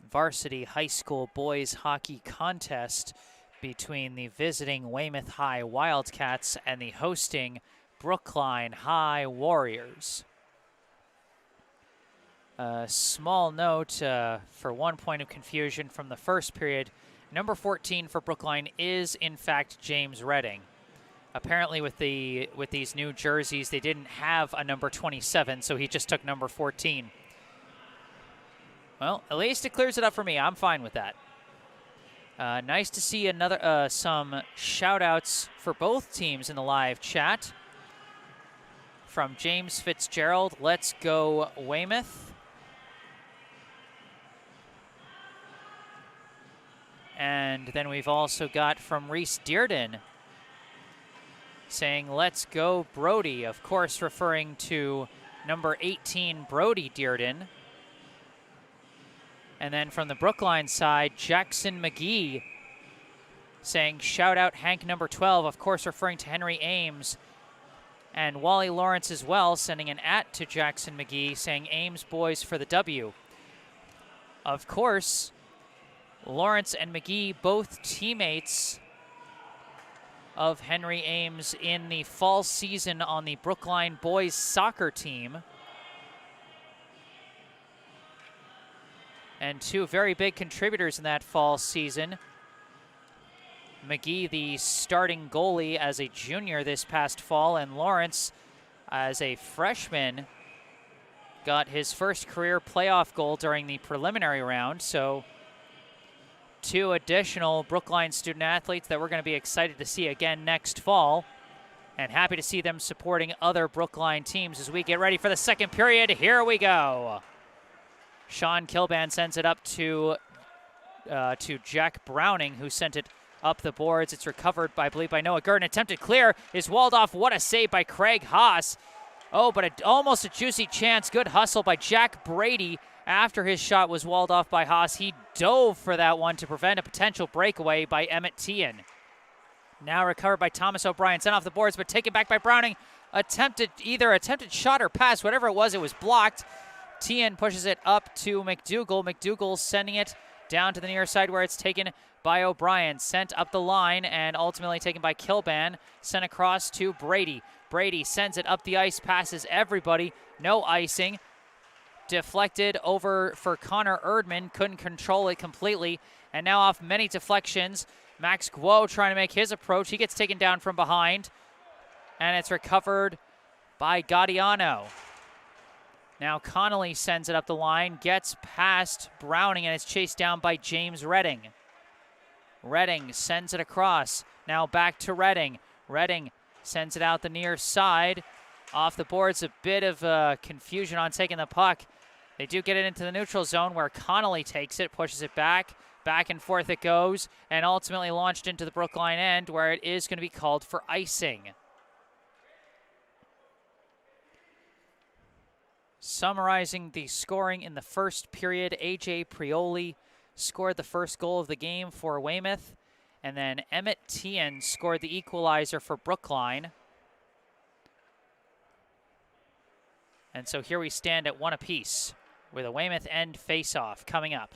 varsity high school boys hockey contest between the visiting Weymouth High Wildcats and the hosting Brookline High Warriors. A small note for 1 point of confusion from the first period. Number 14 for Brookline is, in fact, James Redding. Apparently with these new jerseys, they didn't have a number 27, so he just took number 14. Well, at least it clears it up for me. I'm fine with that. Nice to see another some shout-outs for both teams in the live chat. From James Fitzgerald, let's go Weymouth. And then we've also got from Reese Dearden saying, let's go Brody, of course referring to number 18, Brody Dearden. And then from the Brookline side, Jackson McGee saying, shout out Hank number 12, of course referring to Henry Ames. And Wally Lawrence as well, sending an @ to Jackson McGee, saying Ames boys for the W. Of course, Lawrence and McGee, both teammates of Henry Ames in the fall season on the Brookline boys soccer team. And two very big contributors in that fall season. McGee, the starting goalie as a junior this past fall, and Lawrence, as a freshman, got his first career playoff goal during the preliminary round. So two additional Brookline student athletes that we're going to be excited to see again next fall, and happy to see them supporting other Brookline teams as we get ready for the second period. Here we go. Sean Kilban sends it up to Jack Browning, who sent it up the boards. It's recovered, I believe, by Noah Gurdon. Attempted clear is walled off. What a save by Craig Haas. Oh, but almost a juicy chance. Good hustle by Jack Brady. After his shot was walled off by Haas, he dove for that one to prevent a potential breakaway by Emmett Tian. Now recovered by Thomas O'Brien. Sent off the boards, but taken back by Browning. Either attempted shot or pass. Whatever it was blocked. Tian pushes it up to McDougall. McDougall sending it down to the near side where it's taken by O'Brien. Sent up the line and ultimately taken by Kilban. Sent across to Brady. Brady sends it up the ice, passes everybody. No icing. Deflected over for Connor Erdman, couldn't control it completely, and now off many deflections, Max Guo trying to make his approach. He gets taken down from behind, and it's recovered by Gaudiano. Now Connolly sends it up the line, gets past Browning, and it's chased down by James Redding. Redding sends it across, now back to Redding. Redding sends it out the near side. Off the boards, a bit of confusion on taking the puck. They do get it into the neutral zone where Connolly takes it, pushes it back. Back and forth it goes, and ultimately launched into the Brookline end where it is going to be called for icing. Summarizing the scoring in the first period, A.J. Prioli scored the first goal of the game for Weymouth, and then Emmett Tian scored the equalizer for Brookline. And so here we stand at one apiece with a Weymouth end face-off coming up.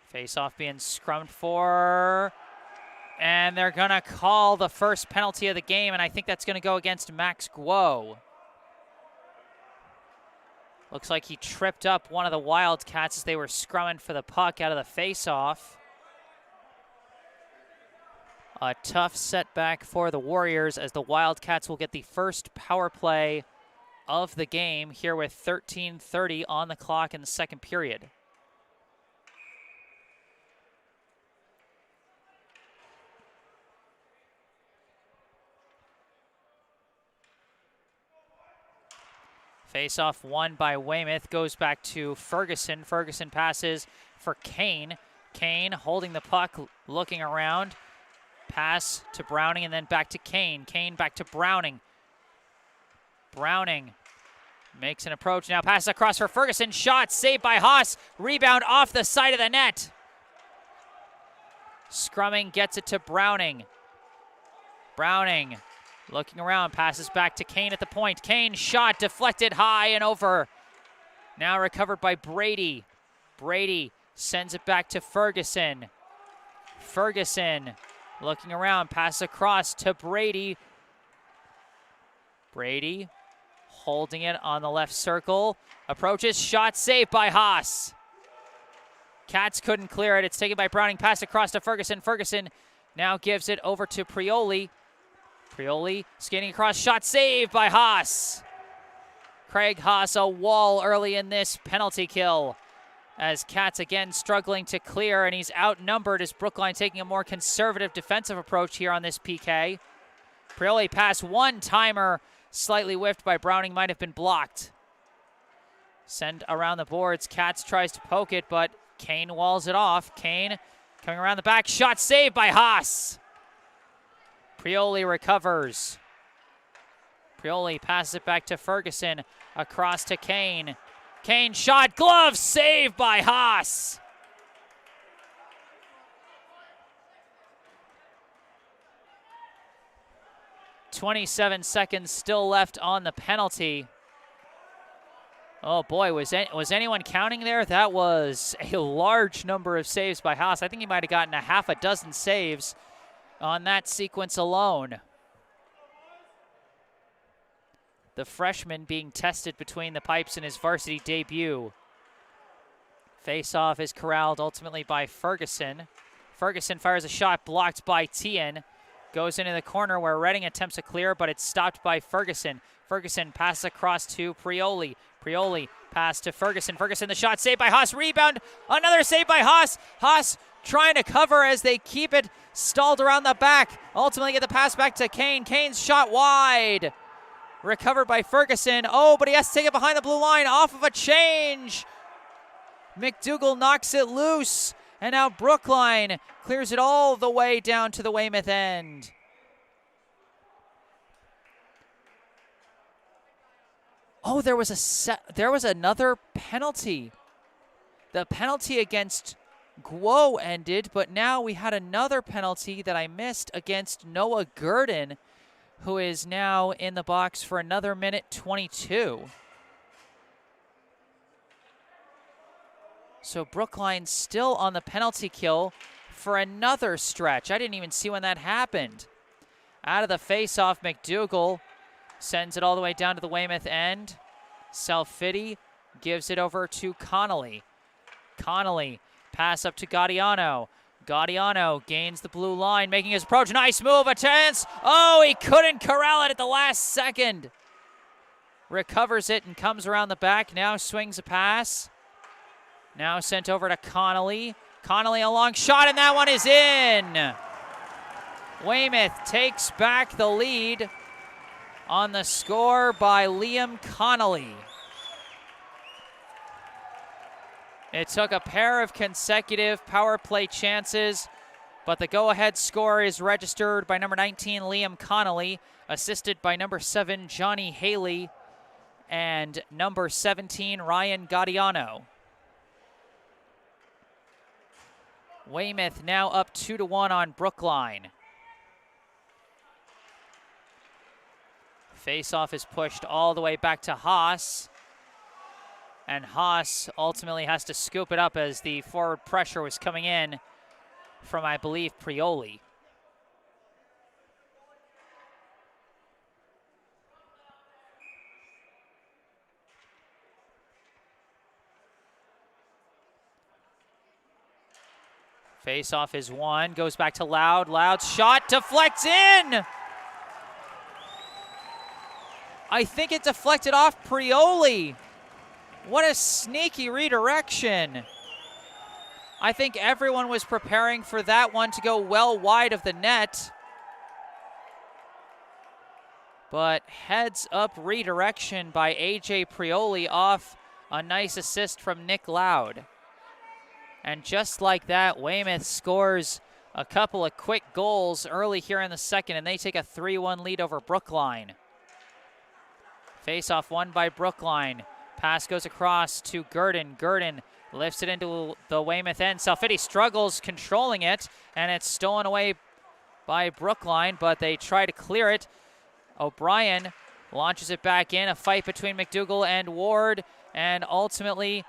Face-off being scrummed for, and they're going to call the first penalty of the game, and I think that's going to go against Max Guo. Looks like he tripped up one of the Wildcats as they were scrumming for the puck out of the face-off. A tough setback for the Warriors as the Wildcats will get the first power play of the game here with 13:30 on the clock in the second period. Face-off won by Weymouth, goes back to Ferguson. Ferguson passes for Kane. Kane holding the puck, looking around. Pass to Browning and then back to Kane. Kane back to Browning. Browning makes an approach. Now passes across for Ferguson. Shot saved by Haas. Rebound off the side of the net. Scrumming gets it to Browning. Browning looking around, passes back to Kane at the point. Kane shot deflected high and over. Now recovered by Brady. Brady sends it back to Ferguson. Ferguson looking around, pass across to Brady. Brady holding it on the left circle. Approaches, shot saved by Haas. Cats couldn't clear it. It's taken by Browning, pass across to Ferguson. Ferguson now gives it over to Prioli. Prioli skating across, shot saved by Haas. Craig Haas, a wall early in this penalty kill, as Cats again struggling to clear, and he's outnumbered as Brookline taking a more conservative defensive approach here on this PK. Prioli pass, one-timer, slightly whiffed by Browning, might have been blocked. Send around the boards, Cats tries to poke it, but Kane walls it off. Kane coming around the back, shot saved by Haas. Prioli recovers. Prioli passes it back to Ferguson, across to Kane. Kane shot, glove, saved by Haas. .27 seconds still left on the penalty. Oh boy, was anyone counting there? That was a large number of saves by Haas. I think he might have gotten a half a dozen saves on that sequence alone. The freshman being tested between the pipes in his varsity debut. Face-off is corralled ultimately by Ferguson. Ferguson fires a shot blocked by Tien. Goes into the corner where Redding attempts a clear, but it's stopped by Ferguson. Ferguson passes across to Prioli. Prioli pass to Ferguson. Ferguson, the shot saved by Haas. Rebound, another save by Haas. Haas trying to cover as they keep it stalled around the back. Ultimately get the pass back to Kane. Kane's shot wide. Recovered by Ferguson. Oh, but he has to take it behind the blue line off of a change. McDougall knocks it loose. And now Brookline clears it all the way down to the Weymouth end. Oh, there was another penalty. The penalty against Guo ended, but now we had another penalty that I missed against Noah Gurdon, who is now in the box for another minute 22. So Brookline still on the penalty kill for another stretch. I didn't even see when that happened. Out of the face-off, McDougall sends it all the way down to the Weymouth end. Salfiti gives it over to Connolly. Connolly, pass up to Gaudiano. Gaudiano gains the blue line, making his approach. Nice move, a chance. Oh, he couldn't corral it at the last second. Recovers it and comes around the back. Now swings a pass. Now sent over to Connolly. Connolly, a long shot, and that one is in. Weymouth takes back the lead on the score by Liam Connolly. It took a pair of consecutive power play chances, but the go-ahead score is registered by number 19, Liam Connolly, assisted by number 7, Johnny Haley, and number 17, Ryan Gaudiano. Weymouth now up 2-1 on Brookline. Face-off is pushed all the way back to Haas. And Haas ultimately has to scoop it up as the forward pressure was coming in from, I believe, Prioli. Face-off is won, goes back to Loud. Loud's shot deflects in! I think it deflected off Prioli. What a sneaky redirection. I think everyone was preparing for that one to go well wide of the net. But heads up redirection by AJ Prioli off a nice assist from Nick Loud. And just like that, Weymouth scores a couple of quick goals early here in the second, and they take a 3-1 lead over Brookline. Face-off won by Brookline. Pass goes across to Gurdon. Gurdon lifts it into the Weymouth end. Salfiti struggles controlling it, and it's stolen away by Brookline, but they try to clear it. O'Brien launches it back in. A fight between McDougall and Ward, and ultimately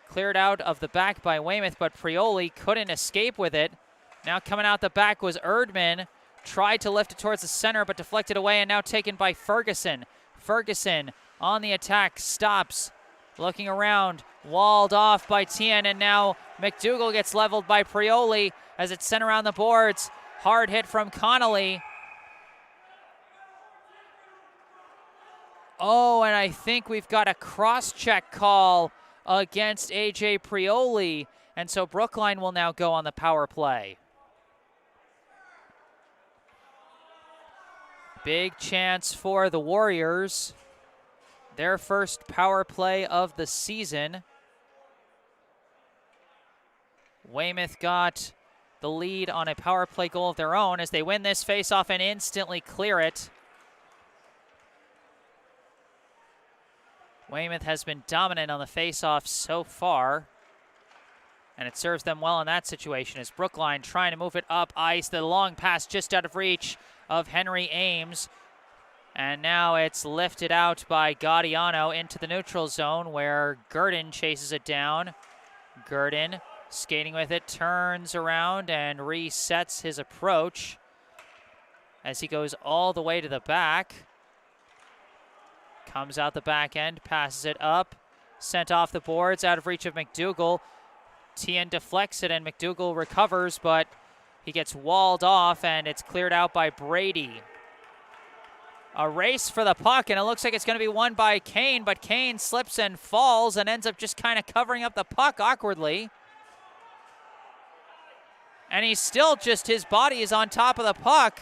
cleared out of the back by Weymouth, but Prioli couldn't escape with it. Now coming out the back was Erdman. Tried to lift it towards the center, but deflected away, and now taken by Ferguson. Ferguson on the attack, stops, looking around, walled off by Tien, and now McDougall gets leveled by Prioli as it's sent around the boards. Hard hit from Connolly. Oh, and I think we've got a cross-check call against A.J. Prioli, and so Brookline will now go on the power play. Big chance for the Warriors. Their first power play of the season. Weymouth got the lead on a power play goal of their own as they win this faceoff and instantly clear it. Weymouth has been dominant on the faceoff so far, and it serves them well in that situation as Brookline trying to move it up ice. The long pass just out of reach of Henry Ames. And now it's lifted out by Gaudiano into the neutral zone where Gurdon chases it down. Gurdon skating with it, turns around and resets his approach as he goes all the way to the back. Comes out the back end, passes it up, sent off the boards, out of reach of McDougall. Tien deflects it and McDougall recovers, but he gets walled off and it's cleared out by Brady. A race for the puck, and it looks like it's going to be won by Kane, but Kane slips and falls and ends up just kind of covering up the puck awkwardly. And he's still just, his body is on top of the puck.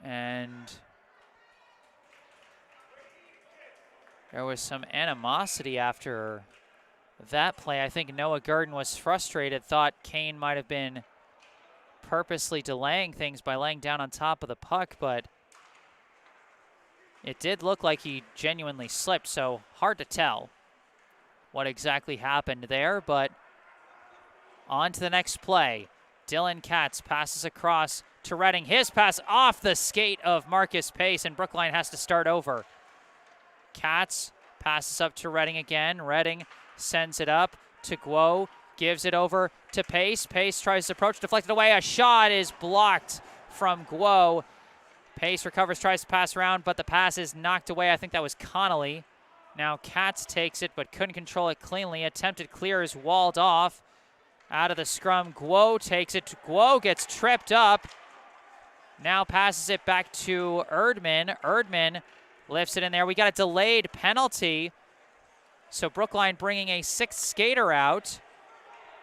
And there was some animosity after that play. I think Noah Gurdon was frustrated, thought Kane might have been purposely delaying things by laying down on top of the puck, but it did look like he genuinely slipped, so hard to tell what exactly happened there. But on to the next play. Dylan Katz passes across to Redding. His pass off the skate of Marcus Pace, and Brookline has to start over. Katz passes up to Redding again. Redding sends it up to Guo, gives it over to Pace. Pace tries to approach, deflected away. A shot is blocked from Guo. Pace recovers, tries to pass around, but the pass is knocked away. I think that was Connolly. Now Katz takes it, but couldn't control it cleanly. Attempted clear is walled off. Out of the scrum, Guo takes it. Guo gets tripped up. Now passes it back to Erdman. Erdman lifts it in there. We got a delayed penalty. So Brookline bringing a sixth skater out.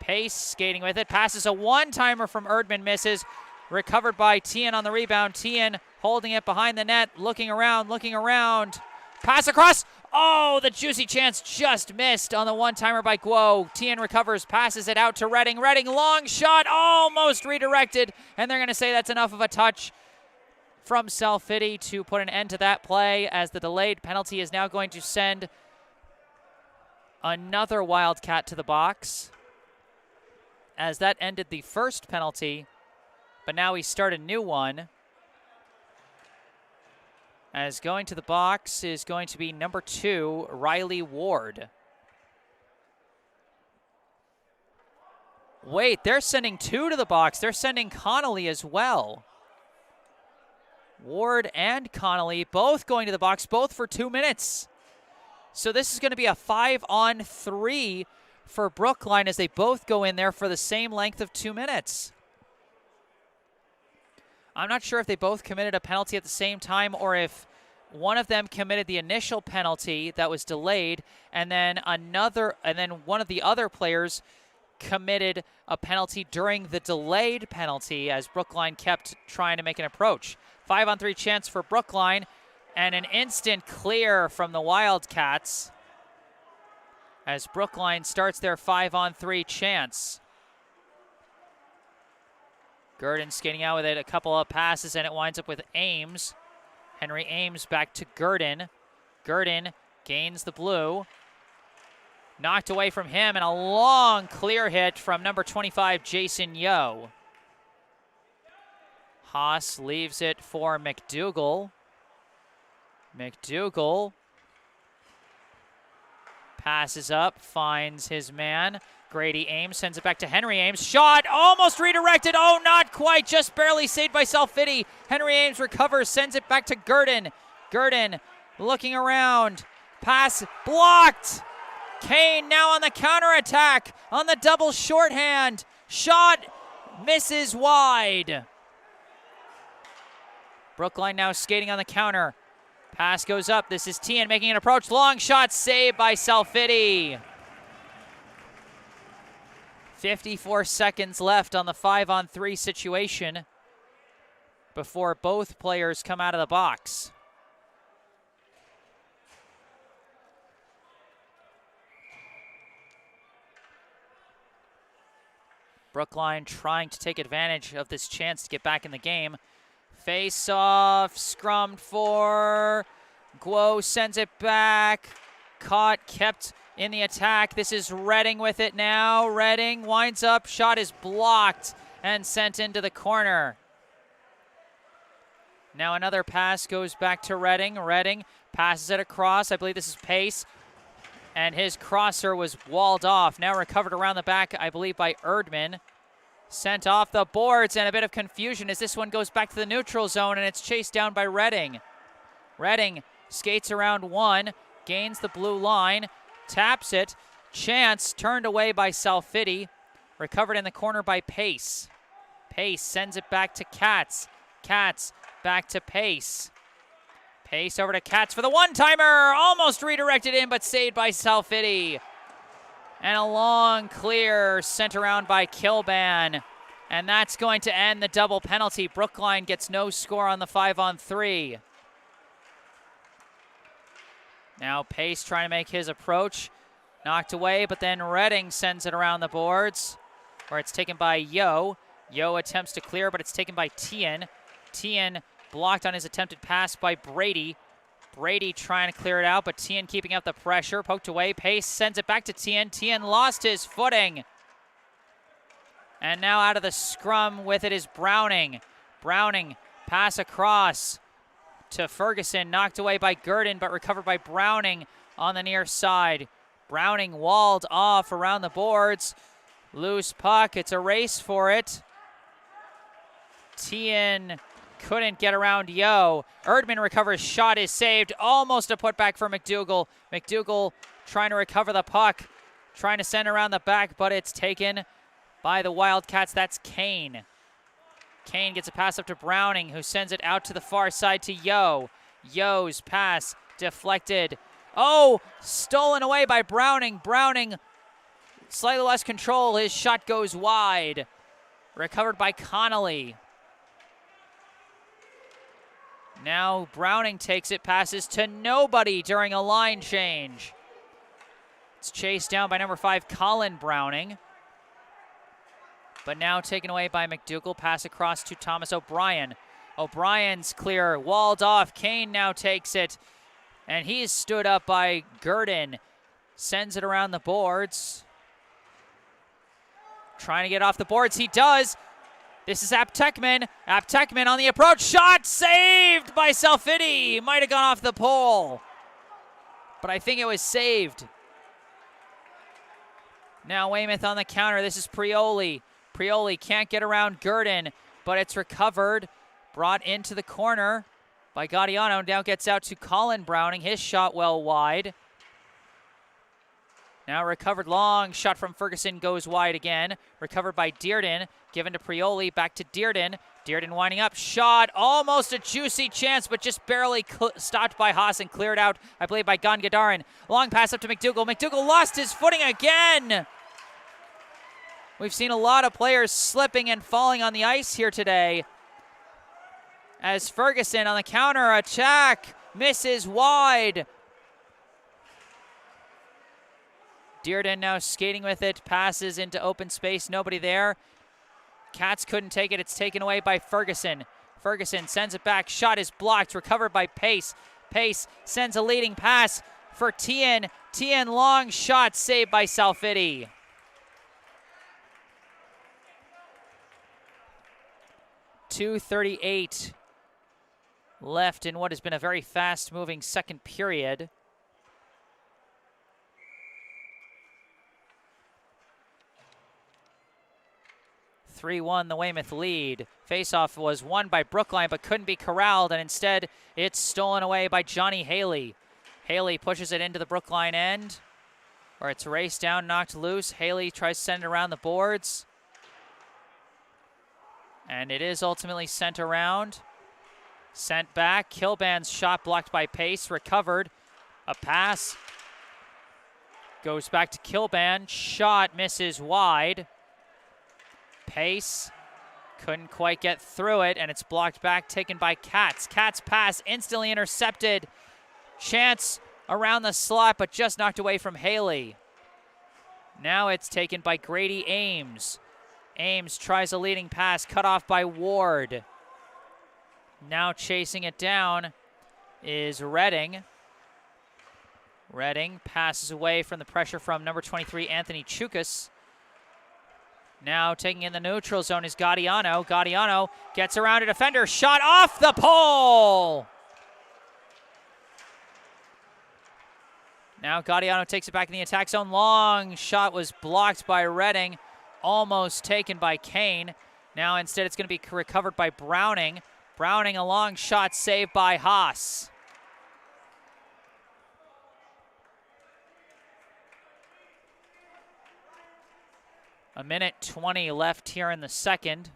Pace skating with it. Passes a one-timer from Erdman, misses. Recovered by Tien on the rebound. Tien holding it behind the net, looking around, looking around. Pass across. Oh, the juicy chance just missed on the one-timer by Guo. Tien recovers, passes it out to Redding. Redding, long shot, almost redirected. And they're going to say that's enough of a touch from Salfiti to put an end to that play, as the delayed penalty is now going to send another Wildcat to the box, as that ended the first penalty. But now we start a new one. As going to the box is going to be number 2, Riley Ward. Wait, they're sending 2 to the box. They're sending Connolly as well. Ward and Connolly both going to the box, both for 2 minutes. So this is going to be a 5-on-3 for Brookline as they both go in there for the same length of 2 minutes. I'm not sure if they both committed a penalty at the same time or if one of them committed the initial penalty that was delayed and then one of the other players committed a penalty during the delayed penalty as Brookline kept trying to make an approach. 5-on-3 chance for Brookline. And an instant clear from the Wildcats as Brookline starts their 5-on-3 chance. Gurdon skating out with it, a couple of passes, and it winds up with Ames. Henry Ames back to Gurdon. Gurdon gains the blue. Knocked away from him, and a long clear hit from number 25, Jason Yo. Haas leaves it for McDougall. McDougall passes up, finds his man. Grady Ames sends it back to Henry Ames. Shot almost redirected. Oh, not quite. Just barely saved by Salfidi. Henry Ames recovers, sends it back to Gurdon. Gurdon looking around. Pass blocked. Kane now on the counterattack on the double shorthand. Shot misses wide. Brookline now skating on the counter. Pass goes up. This is Tian making an approach. Long shot saved by Salfidi. 54 seconds left on the 5-on-3 situation before both players come out of the box. Brookline trying to take advantage of this chance to get back in the game. Face off, scrummed for. Guo sends it back. Caught, kept in the attack. This is Redding with it now. Redding winds up. Shot is blocked and sent into the corner. Now another pass goes back to Redding. Redding passes it across. I believe this is Pace. And his crosser was walled off. Now recovered around the back, I believe, by Erdman. Sent off the boards, and a bit of confusion as this one goes back to the neutral zone, and it's chased down by Redding. Redding skates around one, gains the blue line, taps it. Chance turned away by Salfidi. Recovered in the corner by Pace. Pace sends it back to Katz. Katz back to Pace. Pace over to Katz for the one-timer. Almost redirected in, but saved by Salfidi. And a long clear sent around by Kilban. And that's going to end the double penalty. Brookline gets no score on the 5-on-3. Now Pace trying to make his approach. Knocked away, but then Redding sends it around the boards, where it's taken by Yo. Yo attempts to clear, but it's taken by Tian. Tian blocked on his attempted pass by Brady. Brady trying to clear it out, but Tian keeping up the pressure. Poked away. Pace sends it back to Tian. Tian lost his footing. And now out of the scrum with it is Browning. Browning pass across to Ferguson. Knocked away by Gurdon, but recovered by Browning on the near side. Browning walled off around the boards. Loose puck. It's a race for it. Tian couldn't get around Yo. Erdman recovers. Shot is saved. Almost a putback for McDougall. McDougall trying to recover the puck. Trying to send around the back, but it's taken by the Wildcats. That's Kane. Kane gets a pass up to Browning, who sends it out to the far side to Yo. Yo's pass deflected. Oh, stolen away by Browning. Browning, slightly less control. His shot goes wide. Recovered by Connolly. Now Browning takes it, passes to nobody during a line change. It's chased down by number 5, Colin Browning. But now taken away by McDougall. Pass across to Thomas O'Brien. O'Brien's clear, walled off. Kane now takes it, and he's stood up by Gurdon. Sends it around the boards. Trying to get off the boards. He does. This is Aptekman. Aptekman on the approach. Shot saved by Salfidi. Might have gone off the pole, but I think it was saved. Now Weymouth on the counter. This is Prioli. Prioli can't get around Gurdon, but it's recovered. Brought into the corner by Gaudiano. Now gets out to Colin Browning. His shot well wide. Now recovered, long shot from Ferguson goes wide again. Recovered by Dearden, given to Prioli, back to Dearden. Dearden winding up, shot, almost a juicy chance, but just barely stopped by Haas and cleared out, I believe, by Gangadaran. Long pass up to McDougall. McDougall lost his footing again. We've seen a lot of players slipping and falling on the ice here today. As Ferguson on the counter attack misses wide. Dearden now skating with it, passes into open space, nobody there. Cats couldn't take it, it's taken away by Ferguson. Ferguson sends it back, shot is blocked, recovered by Pace. Pace sends a leading pass for Tien. Tien long shot, saved by Salfiti. .238 left in what has been a very fast-moving second period. .3-1 the Weymouth lead. Faceoff was won by Brookline but couldn't be corralled, and instead it's stolen away by Johnny Haley. Haley pushes it into the Brookline end, where it's raced down, knocked loose. Haley tries to send it around the boards, and it is ultimately sent around. Sent back. Kilban's shot blocked by Pace, recovered. A pass goes back to Kilban. Shot misses wide. Pace couldn't quite get through it, and it's blocked back, taken by Katz. Katz pass instantly intercepted. Chance around the slot, but just knocked away from Haley. Now it's taken by Grady Ames. Ames tries a leading pass, cut off by Ward. Now chasing it down is Redding. Redding passes away from the pressure from number 23, Anthony Chukas. Now taking in the neutral zone is Gaudiano. Gaudiano gets around a defender. Shot off the pole! Now Gaudiano takes it back in the attack zone. Long shot was blocked by Redding. Almost taken by Kane. Now instead it's going to be recovered by Browning. Browning a long shot saved by Haas. A minute 20 left here in the second.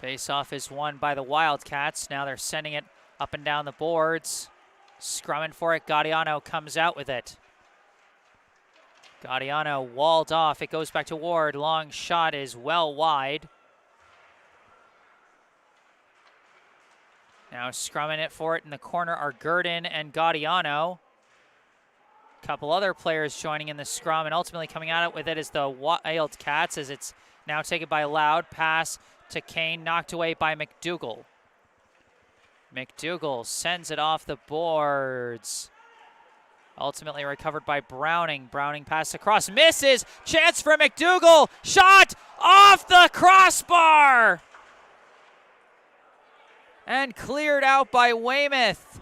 Face-off is won by the Wildcats. Now they're sending it up and down the boards. Scrumming for it. Gaudiano comes out with it. Gaudiano walled off. It goes back to Ward. Long shot is well wide. Now scrumming it for it in the corner are Gurdon and Gaudiano. A couple other players joining in the scrum, and ultimately coming out with it is the Wildcats, as it's now taken by Loud. Pass to Kane, knocked away by McDougall. McDougall sends it off the boards. Ultimately recovered by Browning. Browning pass across, misses. Chance for McDougall. Shot off the crossbar. And cleared out by Weymouth.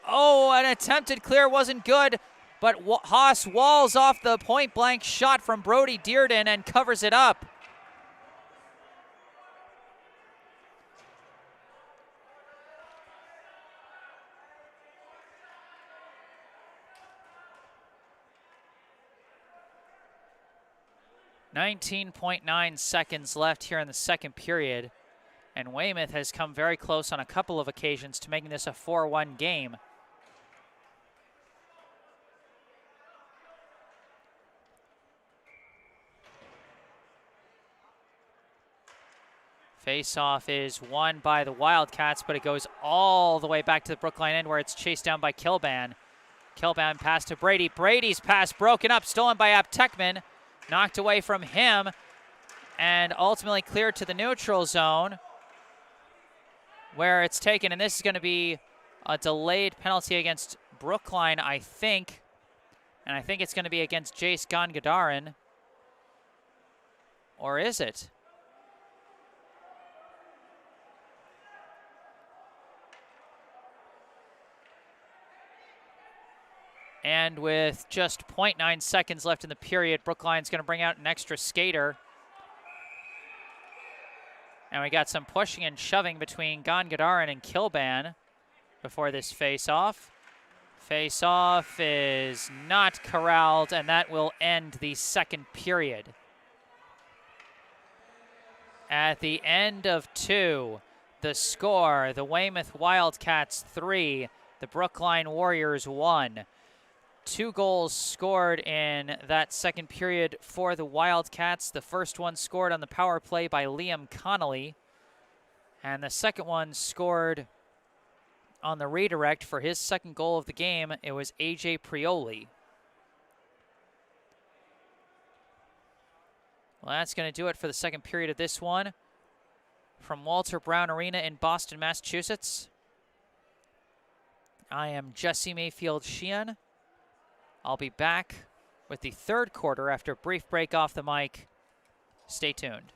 Oh, an attempted clear wasn't good, but Haas walls off the point-blank shot from Brody Dearden and covers it up. .9 seconds left here in the second period, and Weymouth has come very close on a couple of occasions to making this a 4-1 game. Face-off is won by the Wildcats, but it goes all the way back to the Brookline end, where it's chased down by Kilban. Kilban pass to Brady. Brady's pass broken up, stolen by Aptekman. Knocked away from him and ultimately cleared to the neutral zone, where it's taken. And this is going to be a delayed penalty against Brookline, I think. And I think it's going to be against Jace Gangadaran. Or is it? And with just .9 seconds left in the period, Brookline's going to bring out an extra skater. And we got some pushing and shoving between Gangadaran and Kilban before this face-off. Face-off is not corralled, and that will end the second period. At the end of 2, the score, the Weymouth Wildcats 3, The Brookline Warriors won. 2 goals scored in that second period for the Wildcats. The first one scored on the power play by Liam Connolly, and the second one scored on the redirect for his second goal of the game. It was AJ Prioli. Well, that's going to do it for the second period of this one. From Walter Brown Arena in Boston, Massachusetts, I am Jesse Mayfield-Sheehan. I'll be back with the third quarter after a brief break off the mic. Stay tuned.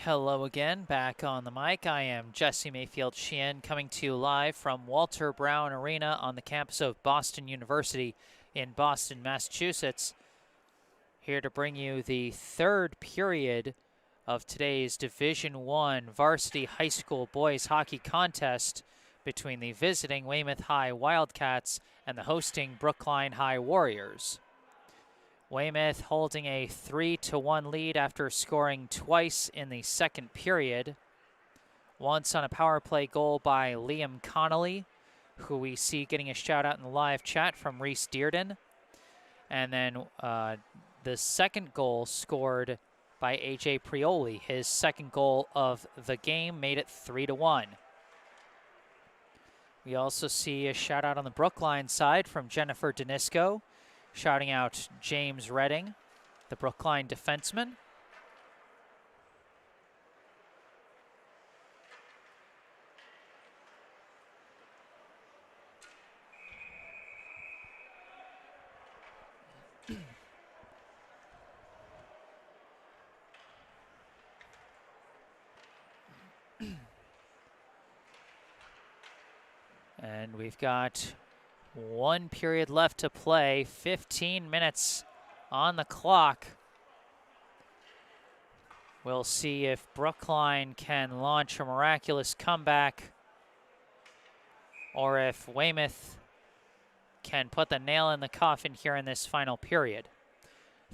Hello again, back on the mic. I am Jesse Mayfield-Sheehan, coming to you live from Walter Brown Arena on the campus of Boston University in Boston, Massachusetts. Here to bring you the third period of today's Division I varsity high school boys hockey contest between the visiting Weymouth High Wildcats and the hosting Brookline High Warriors. Weymouth holding a 3-1 lead after scoring twice in the second period. Once on a power play goal by Liam Connolly, who we see getting a shout out in the live chat from Reese Dearden. And then the second goal scored by AJ Prioli. His second goal of the game made it 3-1. We also see a shout out on the Brookline side from Jennifer Denisco, shouting out James Redding, the Brookline defenseman. And we've got one period left to play, 15 minutes on the clock. We'll see if Brookline can launch a miraculous comeback or if Weymouth can put the nail in the coffin here in this final period.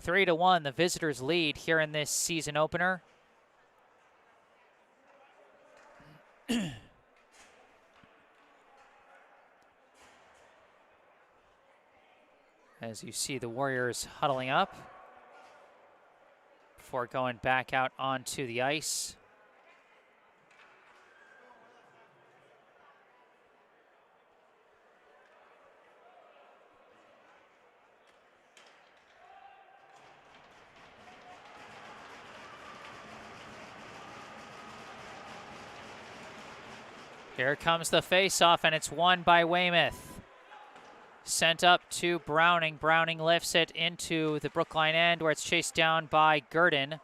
3-1, the visitors lead here in this season opener. As you see the Warriors huddling up before going back out onto the ice. Here comes the face-off, and it's won by Weymouth. Sent up to Browning. Browning lifts it into the Brookline end where it's chased down by Gurdon.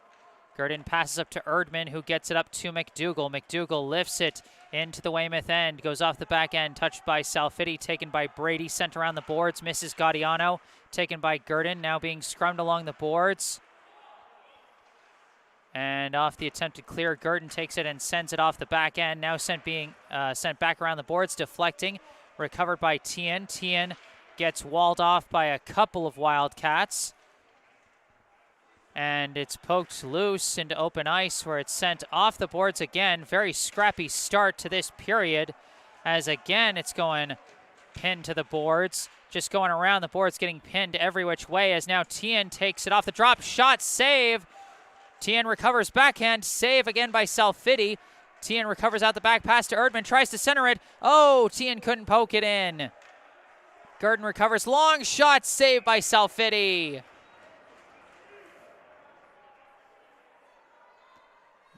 Gurdon passes up to Erdman, who gets it up to McDougall. McDougall lifts it into the Weymouth end, goes off the back end, touched by Salfiti, taken by Brady, sent around the boards, misses Gaudiano, taken by Gurdon, now being scrummed along the boards. And off the attempted clear, Gurdon takes it and sends it off the back end, now sent back around the boards, deflecting, recovered by Tien. Tien gets walled off by a couple of Wildcats. And it's poked loose into open ice where it's sent off the boards again. Very scrappy start to this period as again it's going pinned to the boards. Just going around the boards, getting pinned every which way as now Tien takes it off the drop shot, save. Tien recovers backhand, save again by Salfiti. Tien recovers out the back pass to Erdman, tries to center it. Oh, Tien couldn't poke it in. Gurdon recovers, long shot, saved by Salfiti.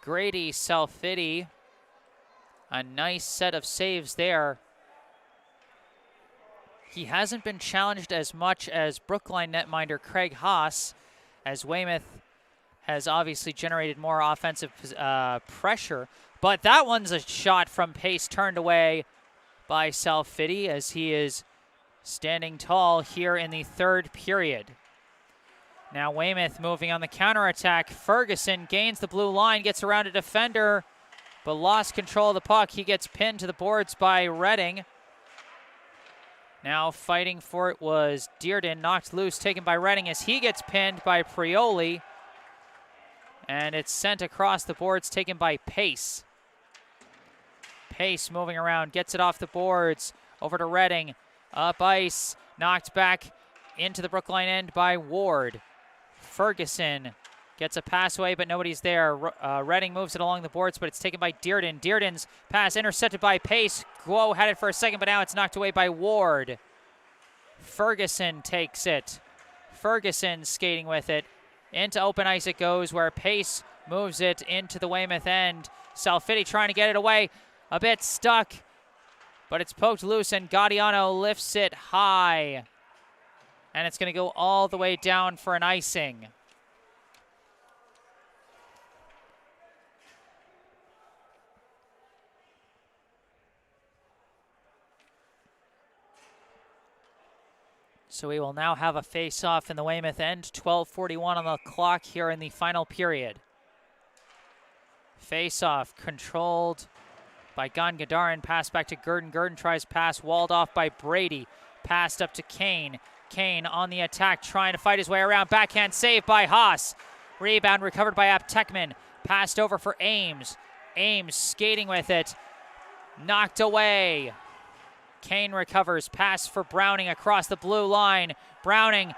Grady Salfiti, a nice set of saves there. He hasn't been challenged as much as Brookline netminder Craig Haas, as Weymouth has obviously generated more offensive pressure. But that one's a shot from pace turned away by Salfiti as he is standing tall here in the third period. Now Weymouth moving on the counterattack. Ferguson gains the blue line, gets around a defender, but lost control of the puck. He gets pinned to the boards by Redding. Now fighting for it was Dearden, knocked loose, taken by Redding as he gets pinned by Prioli. And it's sent across the boards, taken by Pace. Pace moving around, gets it off the boards, over to Redding. Up ice, knocked back into the Brookline end by Ward. Ferguson gets a pass away, but nobody's there. Redding moves it along the boards, but it's taken by Dearden. Dearden's pass intercepted by Pace. Guo had it for a second, but now it's knocked away by Ward. Ferguson takes it. Ferguson skating with it. Into open ice it goes, where Pace moves it into the Weymouth end. Salfiti trying to get it away. A bit stuck, but it's poked loose, and Gaudiano lifts it high. And it's going to go all the way down for an icing. So we will now have a face-off in the Weymouth end. 12:41 on the clock here in the final period. Face-off controlled by Gangadaran. Pass back to Gurdon. Gurdon tries pass, walled off by Brady. Passed up to Kane. Kane on the attack, trying to fight his way around. Backhand save by Haas. Rebound recovered by Aptekman. Passed over for Ames. Ames skating with it. Knocked away. Kane recovers. Pass for Browning across the blue line. Browning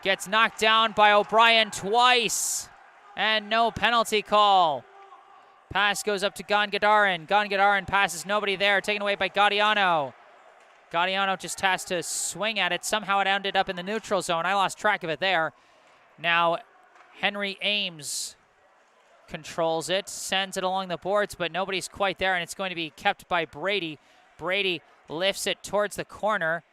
gets knocked down by O'Brien twice. And no penalty call. Pass goes up to Gangadaran. Gangadaran passes, nobody there. Taken away by Gaudiano. Gaudiano just has to swing at it. Somehow it ended up in the neutral zone. I lost track of it there. Now Henry Ames controls it, sends it along the boards, but nobody's quite there, and it's going to be kept by Brady. Brady lifts it towards the corner.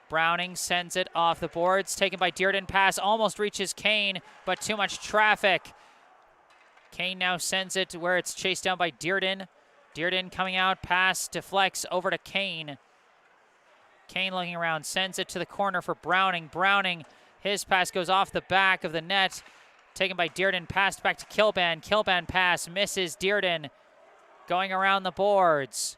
Browning sends it off the boards, taken by Dearden. Pass almost reaches Kane, but too much traffic. Kane now sends it where it's chased down by Dearden. Dearden coming out, pass deflects over to Kane. Kane looking around, sends it to the corner for Browning. Browning, his pass goes off the back of the net. Taken by Dearden, passed back to Kilban. Kilban pass, misses Dearden. Going around the boards.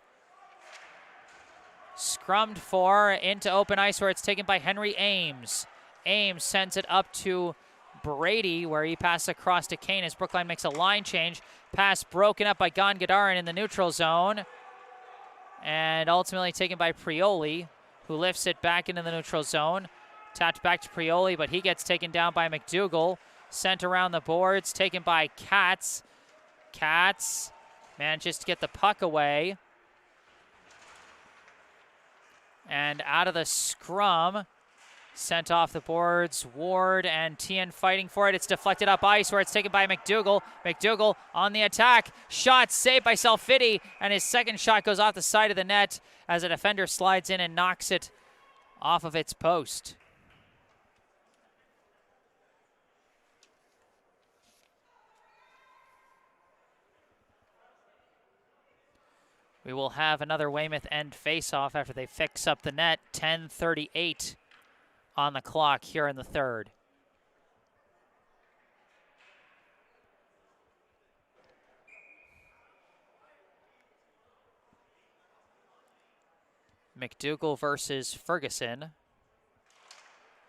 Scrummed for into open ice where it's taken by Henry Ames. Ames sends it up to Brady where he passes across to Kane as Brookline makes a line change. Pass broken up by Gangadaran in the neutral zone. And ultimately taken by Prioli, who lifts it back into the neutral zone. Tapped back to Prioli, but he gets taken down by McDougall. Sent around the boards, taken by Katz. Katz manages to get the puck away. And out of the scrum, sent off the boards, Ward and Tien fighting for it. It's deflected up ice where it's taken by McDougall. McDougall on the attack. Shot saved by Salfiti, and his second shot goes off the side of the net as a defender slides in and knocks it off of its post. We will have another Weymouth end face-off after they fix up the net. 10:38 on the clock here in the third. McDougall versus Ferguson.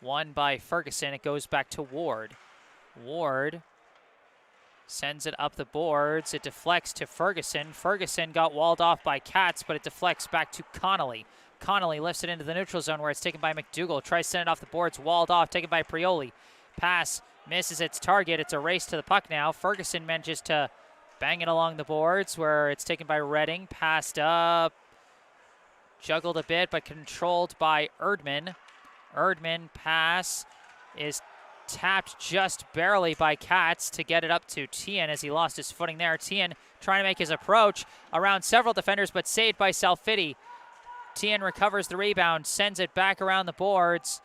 Won by Ferguson. It goes back to Ward. Ward sends it up the boards. It deflects to Ferguson. Ferguson got walled off by Katz, but it deflects back to Connolly. Connolly lifts it into the neutral zone where it's taken by McDougall. Tries to send it off the boards. Walled off, taken by Prioli. Pass misses its target. It's a race to the puck now. Ferguson manages to bang it along the boards where it's taken by Redding. Passed up. Juggled a bit, but controlled by Erdman. Erdman pass is tapped just barely by Katz to get it up to Tien as he lost his footing there. Tien trying to make his approach around several defenders, but saved by Salfiti. Tien recovers the rebound, sends it back around the boards,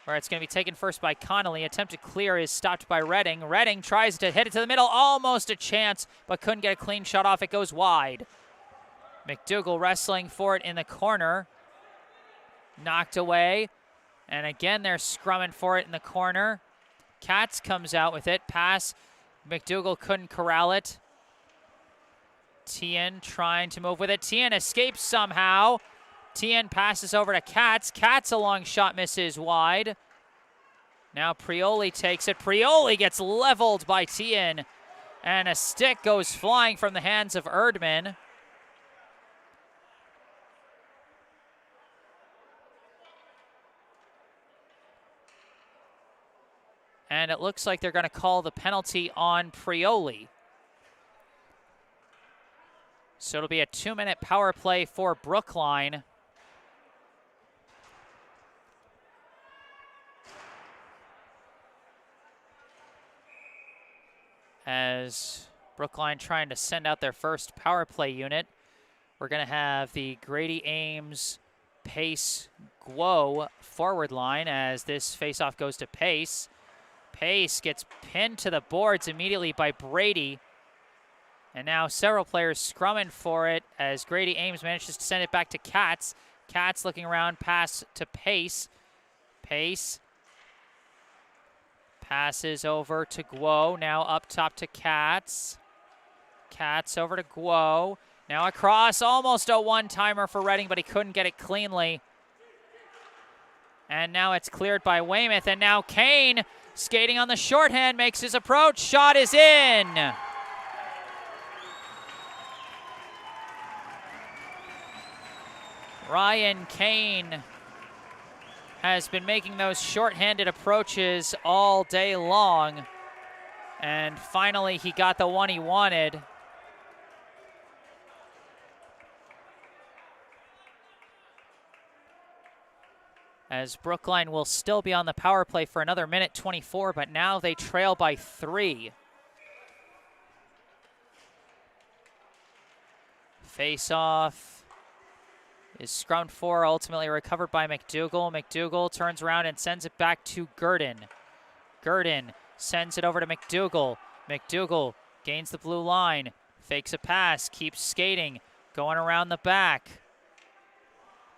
where it's going to be taken first by Connolly. Attempted clear is stopped by Redding. Redding tries to hit it to the middle, almost a chance, but couldn't get a clean shot off. It goes wide. McDougall wrestling for it in the corner. Knocked away. And again, they're scrumming for it in the corner. Katz comes out with it. Pass. McDougall couldn't corral it. Tien trying to move with it. Tien escapes somehow. Tien passes over to Katz. Katz a long shot misses wide. Now Prioli takes it. Prioli gets leveled by Tien. And a stick goes flying from the hands of Erdman. And it looks like they're going to call the penalty on Prioli. So it'll be a 2-minute power play for Brookline. As Brookline trying to send out their first power play unit, we're going to have the Grady Ames, Pace, Guo forward line as this faceoff goes to Pace. Pace gets pinned to the boards immediately by Brady. And now several players scrumming for it as Grady Ames manages to send it back to Katz. Katz looking around, pass to Pace. Pace. Passes over to Guo. Now up top to Katz. Katz over to Guo. Now across. Almost a one-timer for Reading, but he couldn't get it cleanly. And now it's cleared by Weymouth. And now Kane, skating on the shorthand, makes his approach. Shot is in. Ryan Kane has been making those shorthanded approaches all day long. And finally, he got the one he wanted. As Brookline will still be on the power play for another minute 24, but now they trail by 3. Face-off is scrummed for, ultimately recovered by McDougall. McDougall turns around and sends it back to Gurdon. Gurdon sends it over to McDougall. McDougall gains the blue line, fakes a pass, keeps skating, going around the back.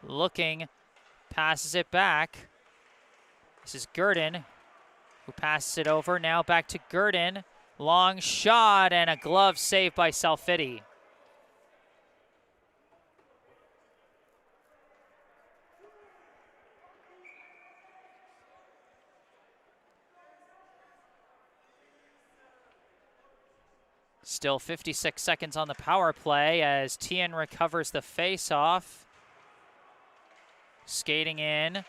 Looking, passes it back. This is Gurdon, who passes it over. Now back to Gurdon. Long shot and a glove save by Salfiti. Still 56 seconds on the power play as Tien recovers the face-off. Skating in.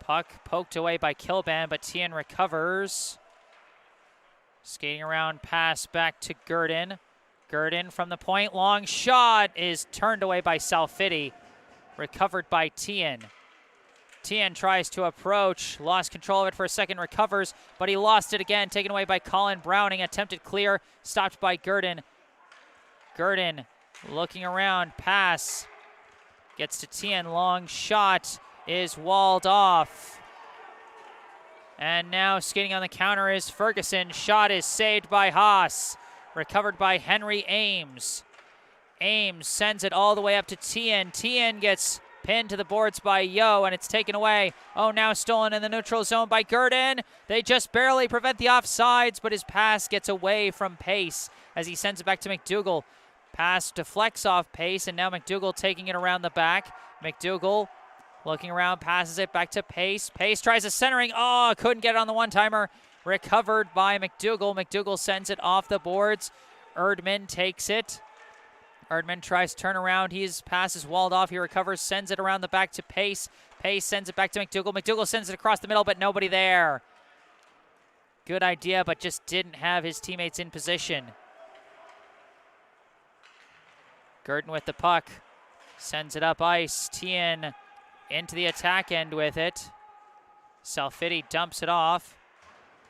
Puck poked away by Kilban, but Tien recovers. Skating around, pass back to Gurdon. Gurdon from the point, long shot is turned away by Salfiti. Recovered by Tien. Tien tries to approach, lost control of it for a second, recovers, but he lost it again, taken away by Colin Browning. Attempted clear, stopped by Gurdon. Gurdon looking around, pass, gets to Tien, long shot is walled off. And now skating on the counter is Ferguson. Shot is saved by Haas, recovered by Henry Ames. Ames sends it all the way up to Tien. Tien gets pinned to the boards by Yo, and it's taken away. Oh, now stolen in the neutral zone by Gurdon. They just barely prevent the offsides, but his pass gets away from Pace as he sends it back to McDougall. Pass deflects off Pace, and now McDougall taking it around the back. McDougall looking around, passes it back to Pace. Pace tries a centering. Oh, couldn't get it on the one-timer. Recovered by McDougall. McDougall sends it off the boards. Erdman takes it. Erdman tries to turn around. His pass is walled off. He recovers, sends it around the back to Pace. Pace sends it back to McDougall. McDougall sends it across the middle, but nobody there. Good idea, but just didn't have his teammates in position. Gurdon with the puck. Sends it up ice. Tien into the attack end with it. Salfiti dumps it off.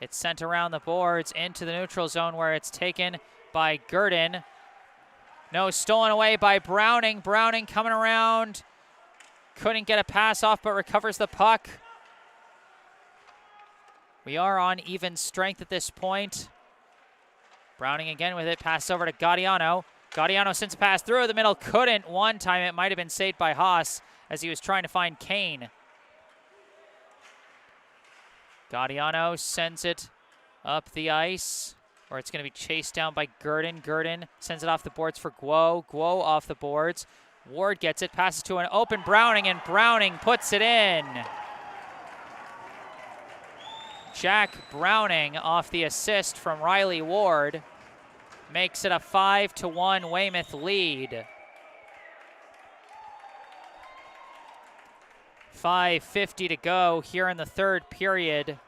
It's sent around the boards into the neutral zone where it's taken by Gurdon. No, stolen away by Browning. Browning coming around. Couldn't get a pass off, but recovers the puck. We are on even strength at this point. Browning again with it. Pass over to Gaudiano. Gaudiano sends a pass through the middle. Couldn't one time. It might have been saved by Haas as he was trying to find Kane. Gaudiano sends it up the ice, or it's going to be chased down by Gurdon. Gurdon sends it off the boards for Guo. Guo off the boards. Ward gets it, passes to an open Browning, and Browning puts it in. Jack Browning off the assist from Riley Ward makes it a 5-1 Weymouth lead. 5:50 to go here in the third period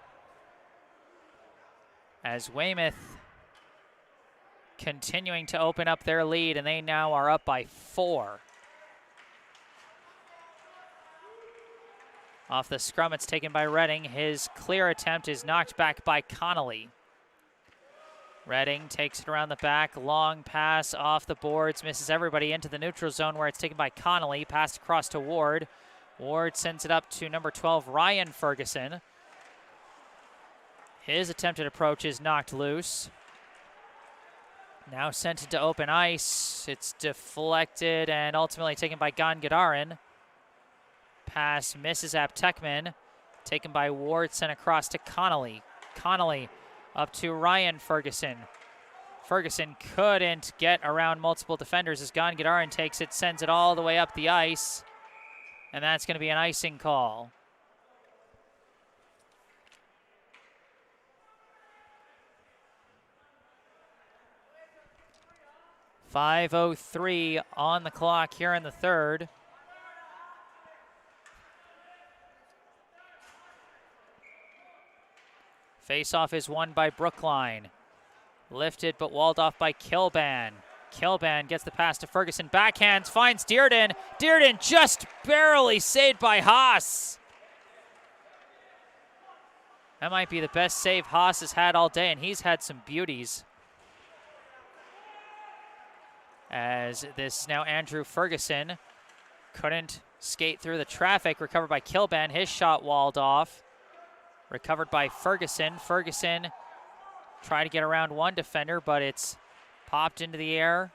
as Weymouth continuing to open up their lead, and they now are up by 4. Off the scrum, it's taken by Reading. His clear attempt is knocked back by Connolly. Reading takes it around the back. Long pass off the boards. Misses everybody into the neutral zone where it's taken by Connolly. Passed across to Ward. Ward sends it up to number 12, Ryan Ferguson. His attempted approach is knocked loose. Now sent it to open ice. It's deflected and ultimately taken by Gangadaran. Pass misses Aptekman. Taken by Ward, sent across to Connolly. Connolly up to Ryan Ferguson. Ferguson couldn't get around multiple defenders as Gongadaran takes it, sends it all the way up the ice. And that's going to be an icing call. .5:03 on the clock here in the third. Face-off is won by Brookline. Lifted but walled off by Kilban. Kilban gets the pass to Ferguson. Backhands, finds Dearden. Dearden just barely saved by Haas. That might be the best save Haas has had all day, and he's had some beauties. As this is now Andrew Ferguson. Couldn't skate through the traffic. Recovered by Kilban. His shot walled off. Recovered by Ferguson. Ferguson tried to get around one defender, but it's popped into the air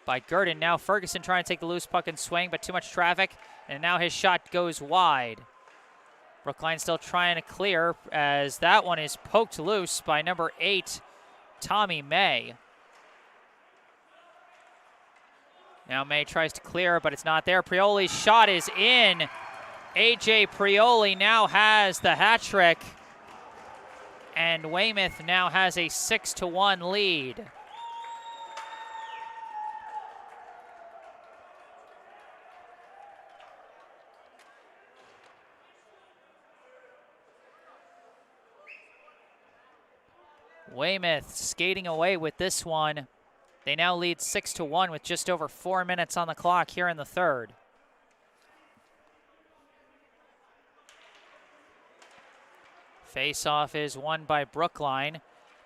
by Gurdon. Now Ferguson trying to take the loose puck and swing, but too much traffic, and now his shot goes wide. Brookline still trying to clear as that one is poked loose by number 8, Tommy May. Now May tries to clear, but it's not there. Prioli's shot is in. AJ Prioli now has the hat trick, and Weymouth now has a 6-1 lead. Weymouth skating away with this one. They now lead 6-1 with just over 4 minutes on the clock here in the third. Face-off is won by Brookline.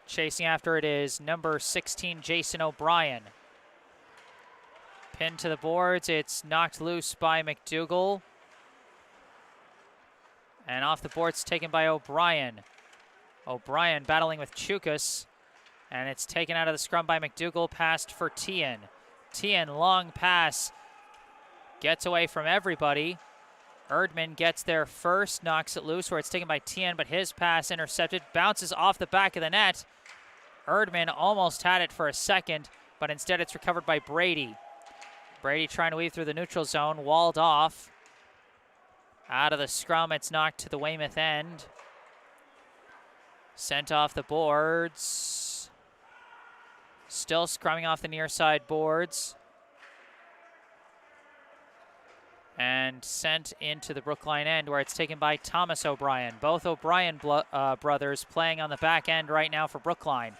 Chasing after it is number 16, Jason O'Brien. Pinned to the boards, it's knocked loose by McDougall. And off the boards taken by O'Brien. O'Brien battling with Chukas. And it's taken out of the scrum by McDougall, passed for Tien. Tien, long pass, gets away from everybody. Erdman gets there first, knocks it loose where it's taken by Tien, but his pass intercepted, bounces off the back of the net. Erdman almost had it for a second, but instead it's recovered by Brady. Brady trying to weave through the neutral zone, walled off. Out of the scrum, it's knocked to the Weymouth end. Sent off the boards. Still scrumming off the near side boards. And sent into the Brookline end where it's taken by Thomas O'Brien. Both O'Brien brothers playing on the back end right now for Brookline.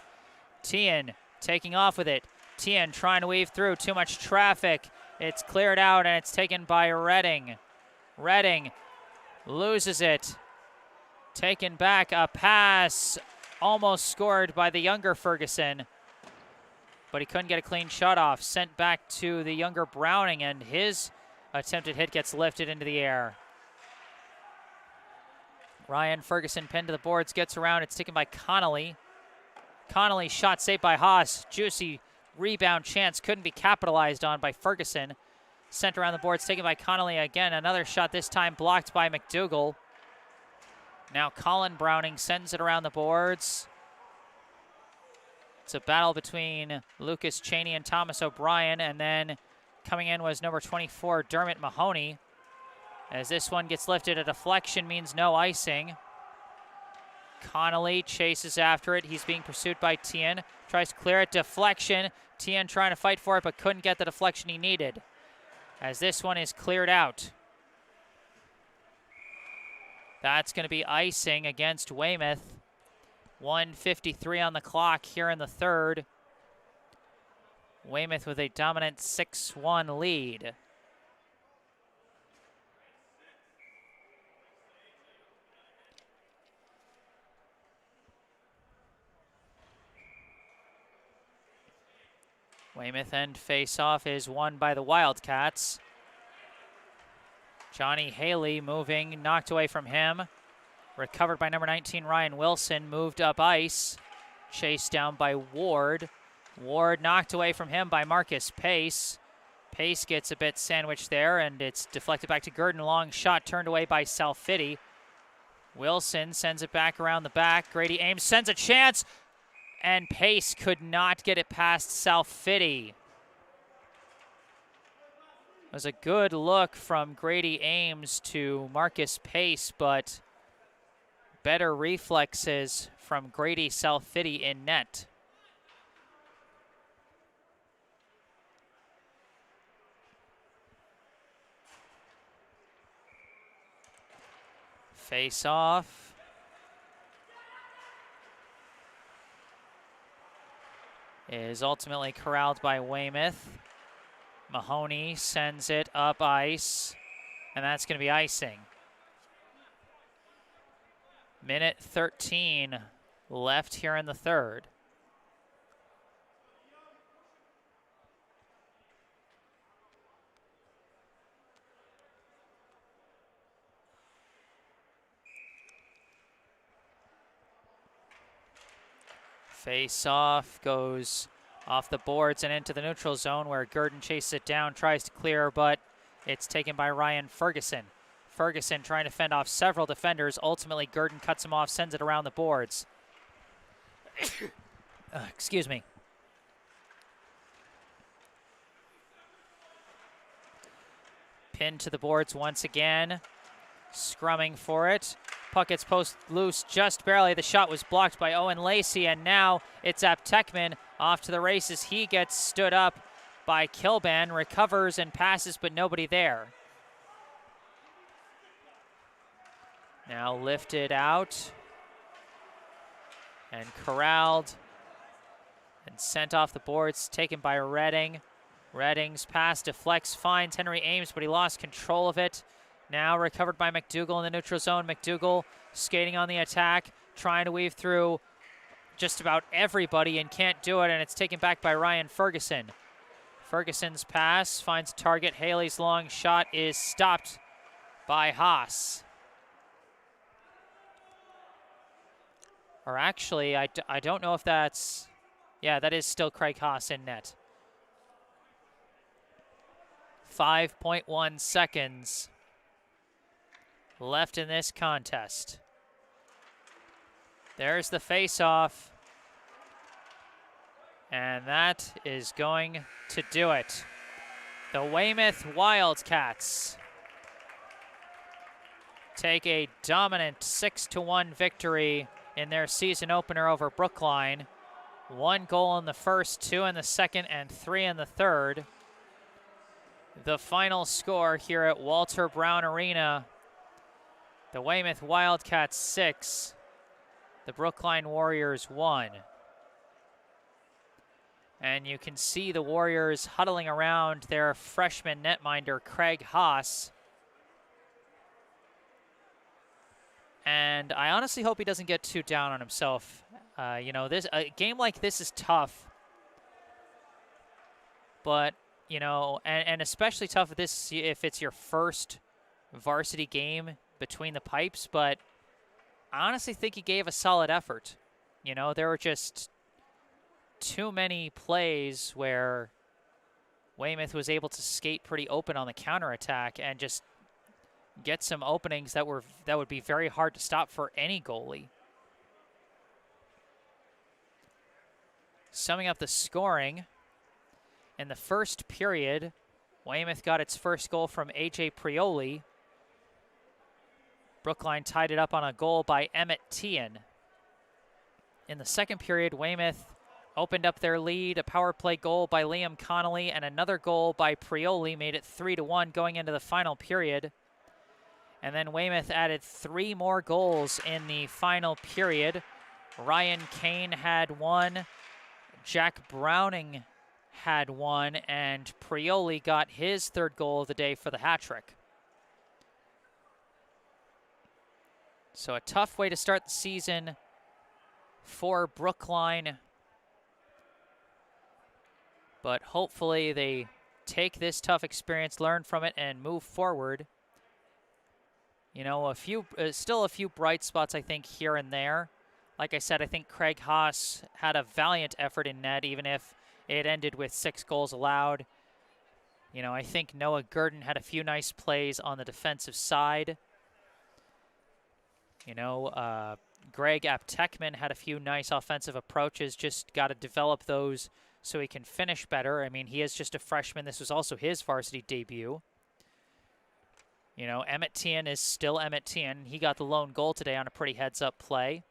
Tien taking off with it. Tien trying to weave through. Too much traffic. It's cleared out and it's taken by Redding. Redding loses it. Taken back, a pass. Almost scored by the younger Ferguson. But he couldn't get a clean shot off. Sent back to the younger Browning, and his attempted hit gets lifted into the air. Ryan Ferguson pinned to the boards, gets around. It's taken by Connolly. Connolly shot saved by Haas. Juicy rebound chance couldn't be capitalized on by Ferguson. Sent around the boards, taken by Connolly again. Another shot, this time blocked by McDougall. Now Colin Browning sends it around the boards. It's a battle between Lucas Cheney and Thomas O'Brien, and then coming in was number 24, Dermot Mahoney. As this one gets lifted, a deflection means no icing. Connolly chases after it. He's being pursued by Tien. Tries to clear it, deflection. Tien trying to fight for it, but couldn't get the deflection he needed. As this one is cleared out. That's going to be icing against Weymouth. 1:53 on the clock here in the third. Weymouth with a dominant 6-1 lead. Weymouth end face-off is won by the Wildcats. Johnny Haley moving, knocked away from him. Recovered by number 19, Ryan Wilson, moved up ice. Chased down by Ward. Ward knocked away from him by Marcus Pace. Pace gets a bit sandwiched there, and it's deflected back to Gurdon. Long shot turned away by Salfiti. Wilson sends it back around the back. Grady Ames sends a chance, and Pace could not get it past Salfiti. It was a good look from Grady Ames to Marcus Pace, but better reflexes from Grady Salfiti in net. Face off. Is ultimately corralled by Weymouth. Mahoney sends it up ice, and that's going to be icing. Minute 13 left here in the third. Face off, goes off the boards and into the neutral zone where Gurdon chases it down, tries to clear, but it's taken by Ryan Ferguson. Ferguson trying to fend off several defenders. Ultimately, Gurdon cuts him off, sends it around the boards. Excuse me. Pinned to the boards once again. Scrumming for it. Puck gets post loose just barely. The shot was blocked by Owen Lacey, and now it's Aptekman off to the races. He gets stood up by Kilban, recovers and passes, but nobody there. Now lifted out and corralled and sent off the boards, taken by Redding. Redding's pass deflects, finds Henry Ames, but he lost control of it. Now recovered by McDougall in the neutral zone. McDougall skating on the attack, trying to weave through just about everybody and can't do it, and it's taken back by Ryan Ferguson. Ferguson's pass finds target. Haley's long shot is stopped by Haas. Or actually, I don't know if that's... Yeah, that is still Craig Haas in net. 5.1 seconds left in this contest. There's the face-off. And that is going to do it. The Weymouth Wildcats take a dominant 6-1 victory in their season opener over Brookline. 1 goal in the first, 2 in the second, and 3 in the third. The final score here at Walter Brown Arena: the Weymouth Wildcats 6, the Brookline Warriors 1. And you can see the Warriors huddling around their freshman netminder, Craig Haas. And I honestly hope he doesn't get too down on himself. You know, a game like this is tough. But, you know, and especially tough if it's your first varsity game between the pipes. But I honestly think he gave a solid effort. You know, there were just too many plays where Weymouth was able to skate pretty open on the counterattack and just get some openings that would be very hard to stop for any goalie. Summing up the scoring, in the first period, Weymouth got its first goal from A.J. Prioli. Brookline tied it up on a goal by Emmett Tian. In the second period, Weymouth opened up their lead. A power play goal by Liam Connolly and another goal by Prioli made it 3-1 going into the final period. And then Weymouth added 3 more goals in the final period. Ryan Kane had 1, Jack Browning had 1, and Prioli got his 3rd goal of the day for the hat trick. So a tough way to start the season for Brookline. But hopefully they take this tough experience, learn from it, and move forward. You know, still a few bright spots, I think, here and there. Like I said, I think Craig Haas had a valiant effort in net, even if it ended with 6 goals allowed. You know, I think Noah Gurdon had a few nice plays on the defensive side. You know, Greg Aptekman had a few nice offensive approaches, just got to develop those so he can finish better. I mean, he is just a freshman. This was also his varsity debut. You know, Emmett Tien is still Emmett Tien. He got the lone goal today on a pretty heads-up play.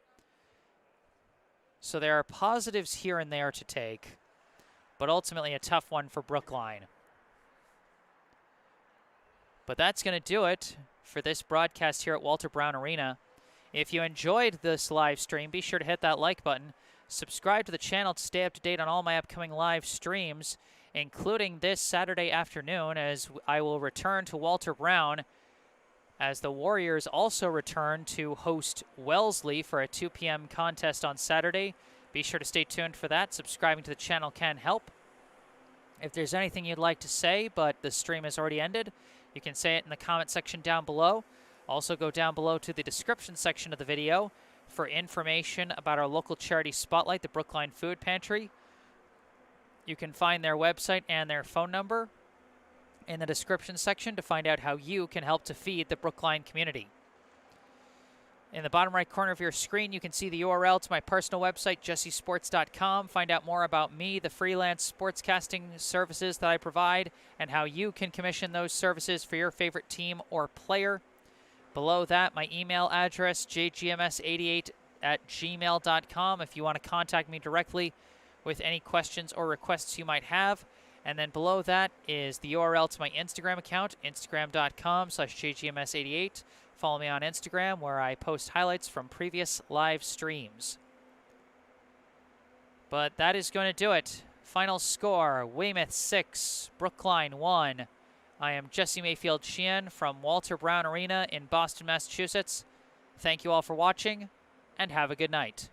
So there are positives here and there to take, but ultimately a tough one for Brookline. But that's going to do it for this broadcast here at Walter Brown Arena. If you enjoyed this live stream, be sure to hit that like button. Subscribe to the channel to stay up to date on all my upcoming live streams, including this Saturday afternoon, as I will return to Walter Brown as the Warriors also return to host Wellesley for a 2 p.m. contest on Saturday. Be sure to stay tuned for that. Subscribing to the channel can help. If there's anything you'd like to say, but the stream has already ended, you can say it in the comment section down below. Also go down below to the description section of the video for information about our local charity spotlight, the Brookline Food Pantry. You can find their website and their phone number in the description section to find out how you can help to feed the Brookline community. In the bottom right corner of your screen, you can see the URL to my personal website, jessesports.com. Find out more about me, the freelance sportscasting services that I provide, and how you can commission those services for your favorite team or player. Below that, my email address, jgms88@gmail.com, if you want to contact me directly with any questions or requests you might have. And then below that is the URL to my Instagram account, instagram.com/jgms88. Follow me on Instagram, where I post highlights from previous live streams. But that is going to do it. Final score, Weymouth 6, Brookline 1. I am Jesse Mayfield-Sheehan from Walter Brown Arena in Boston, Massachusetts. Thank you all for watching, and have a good night.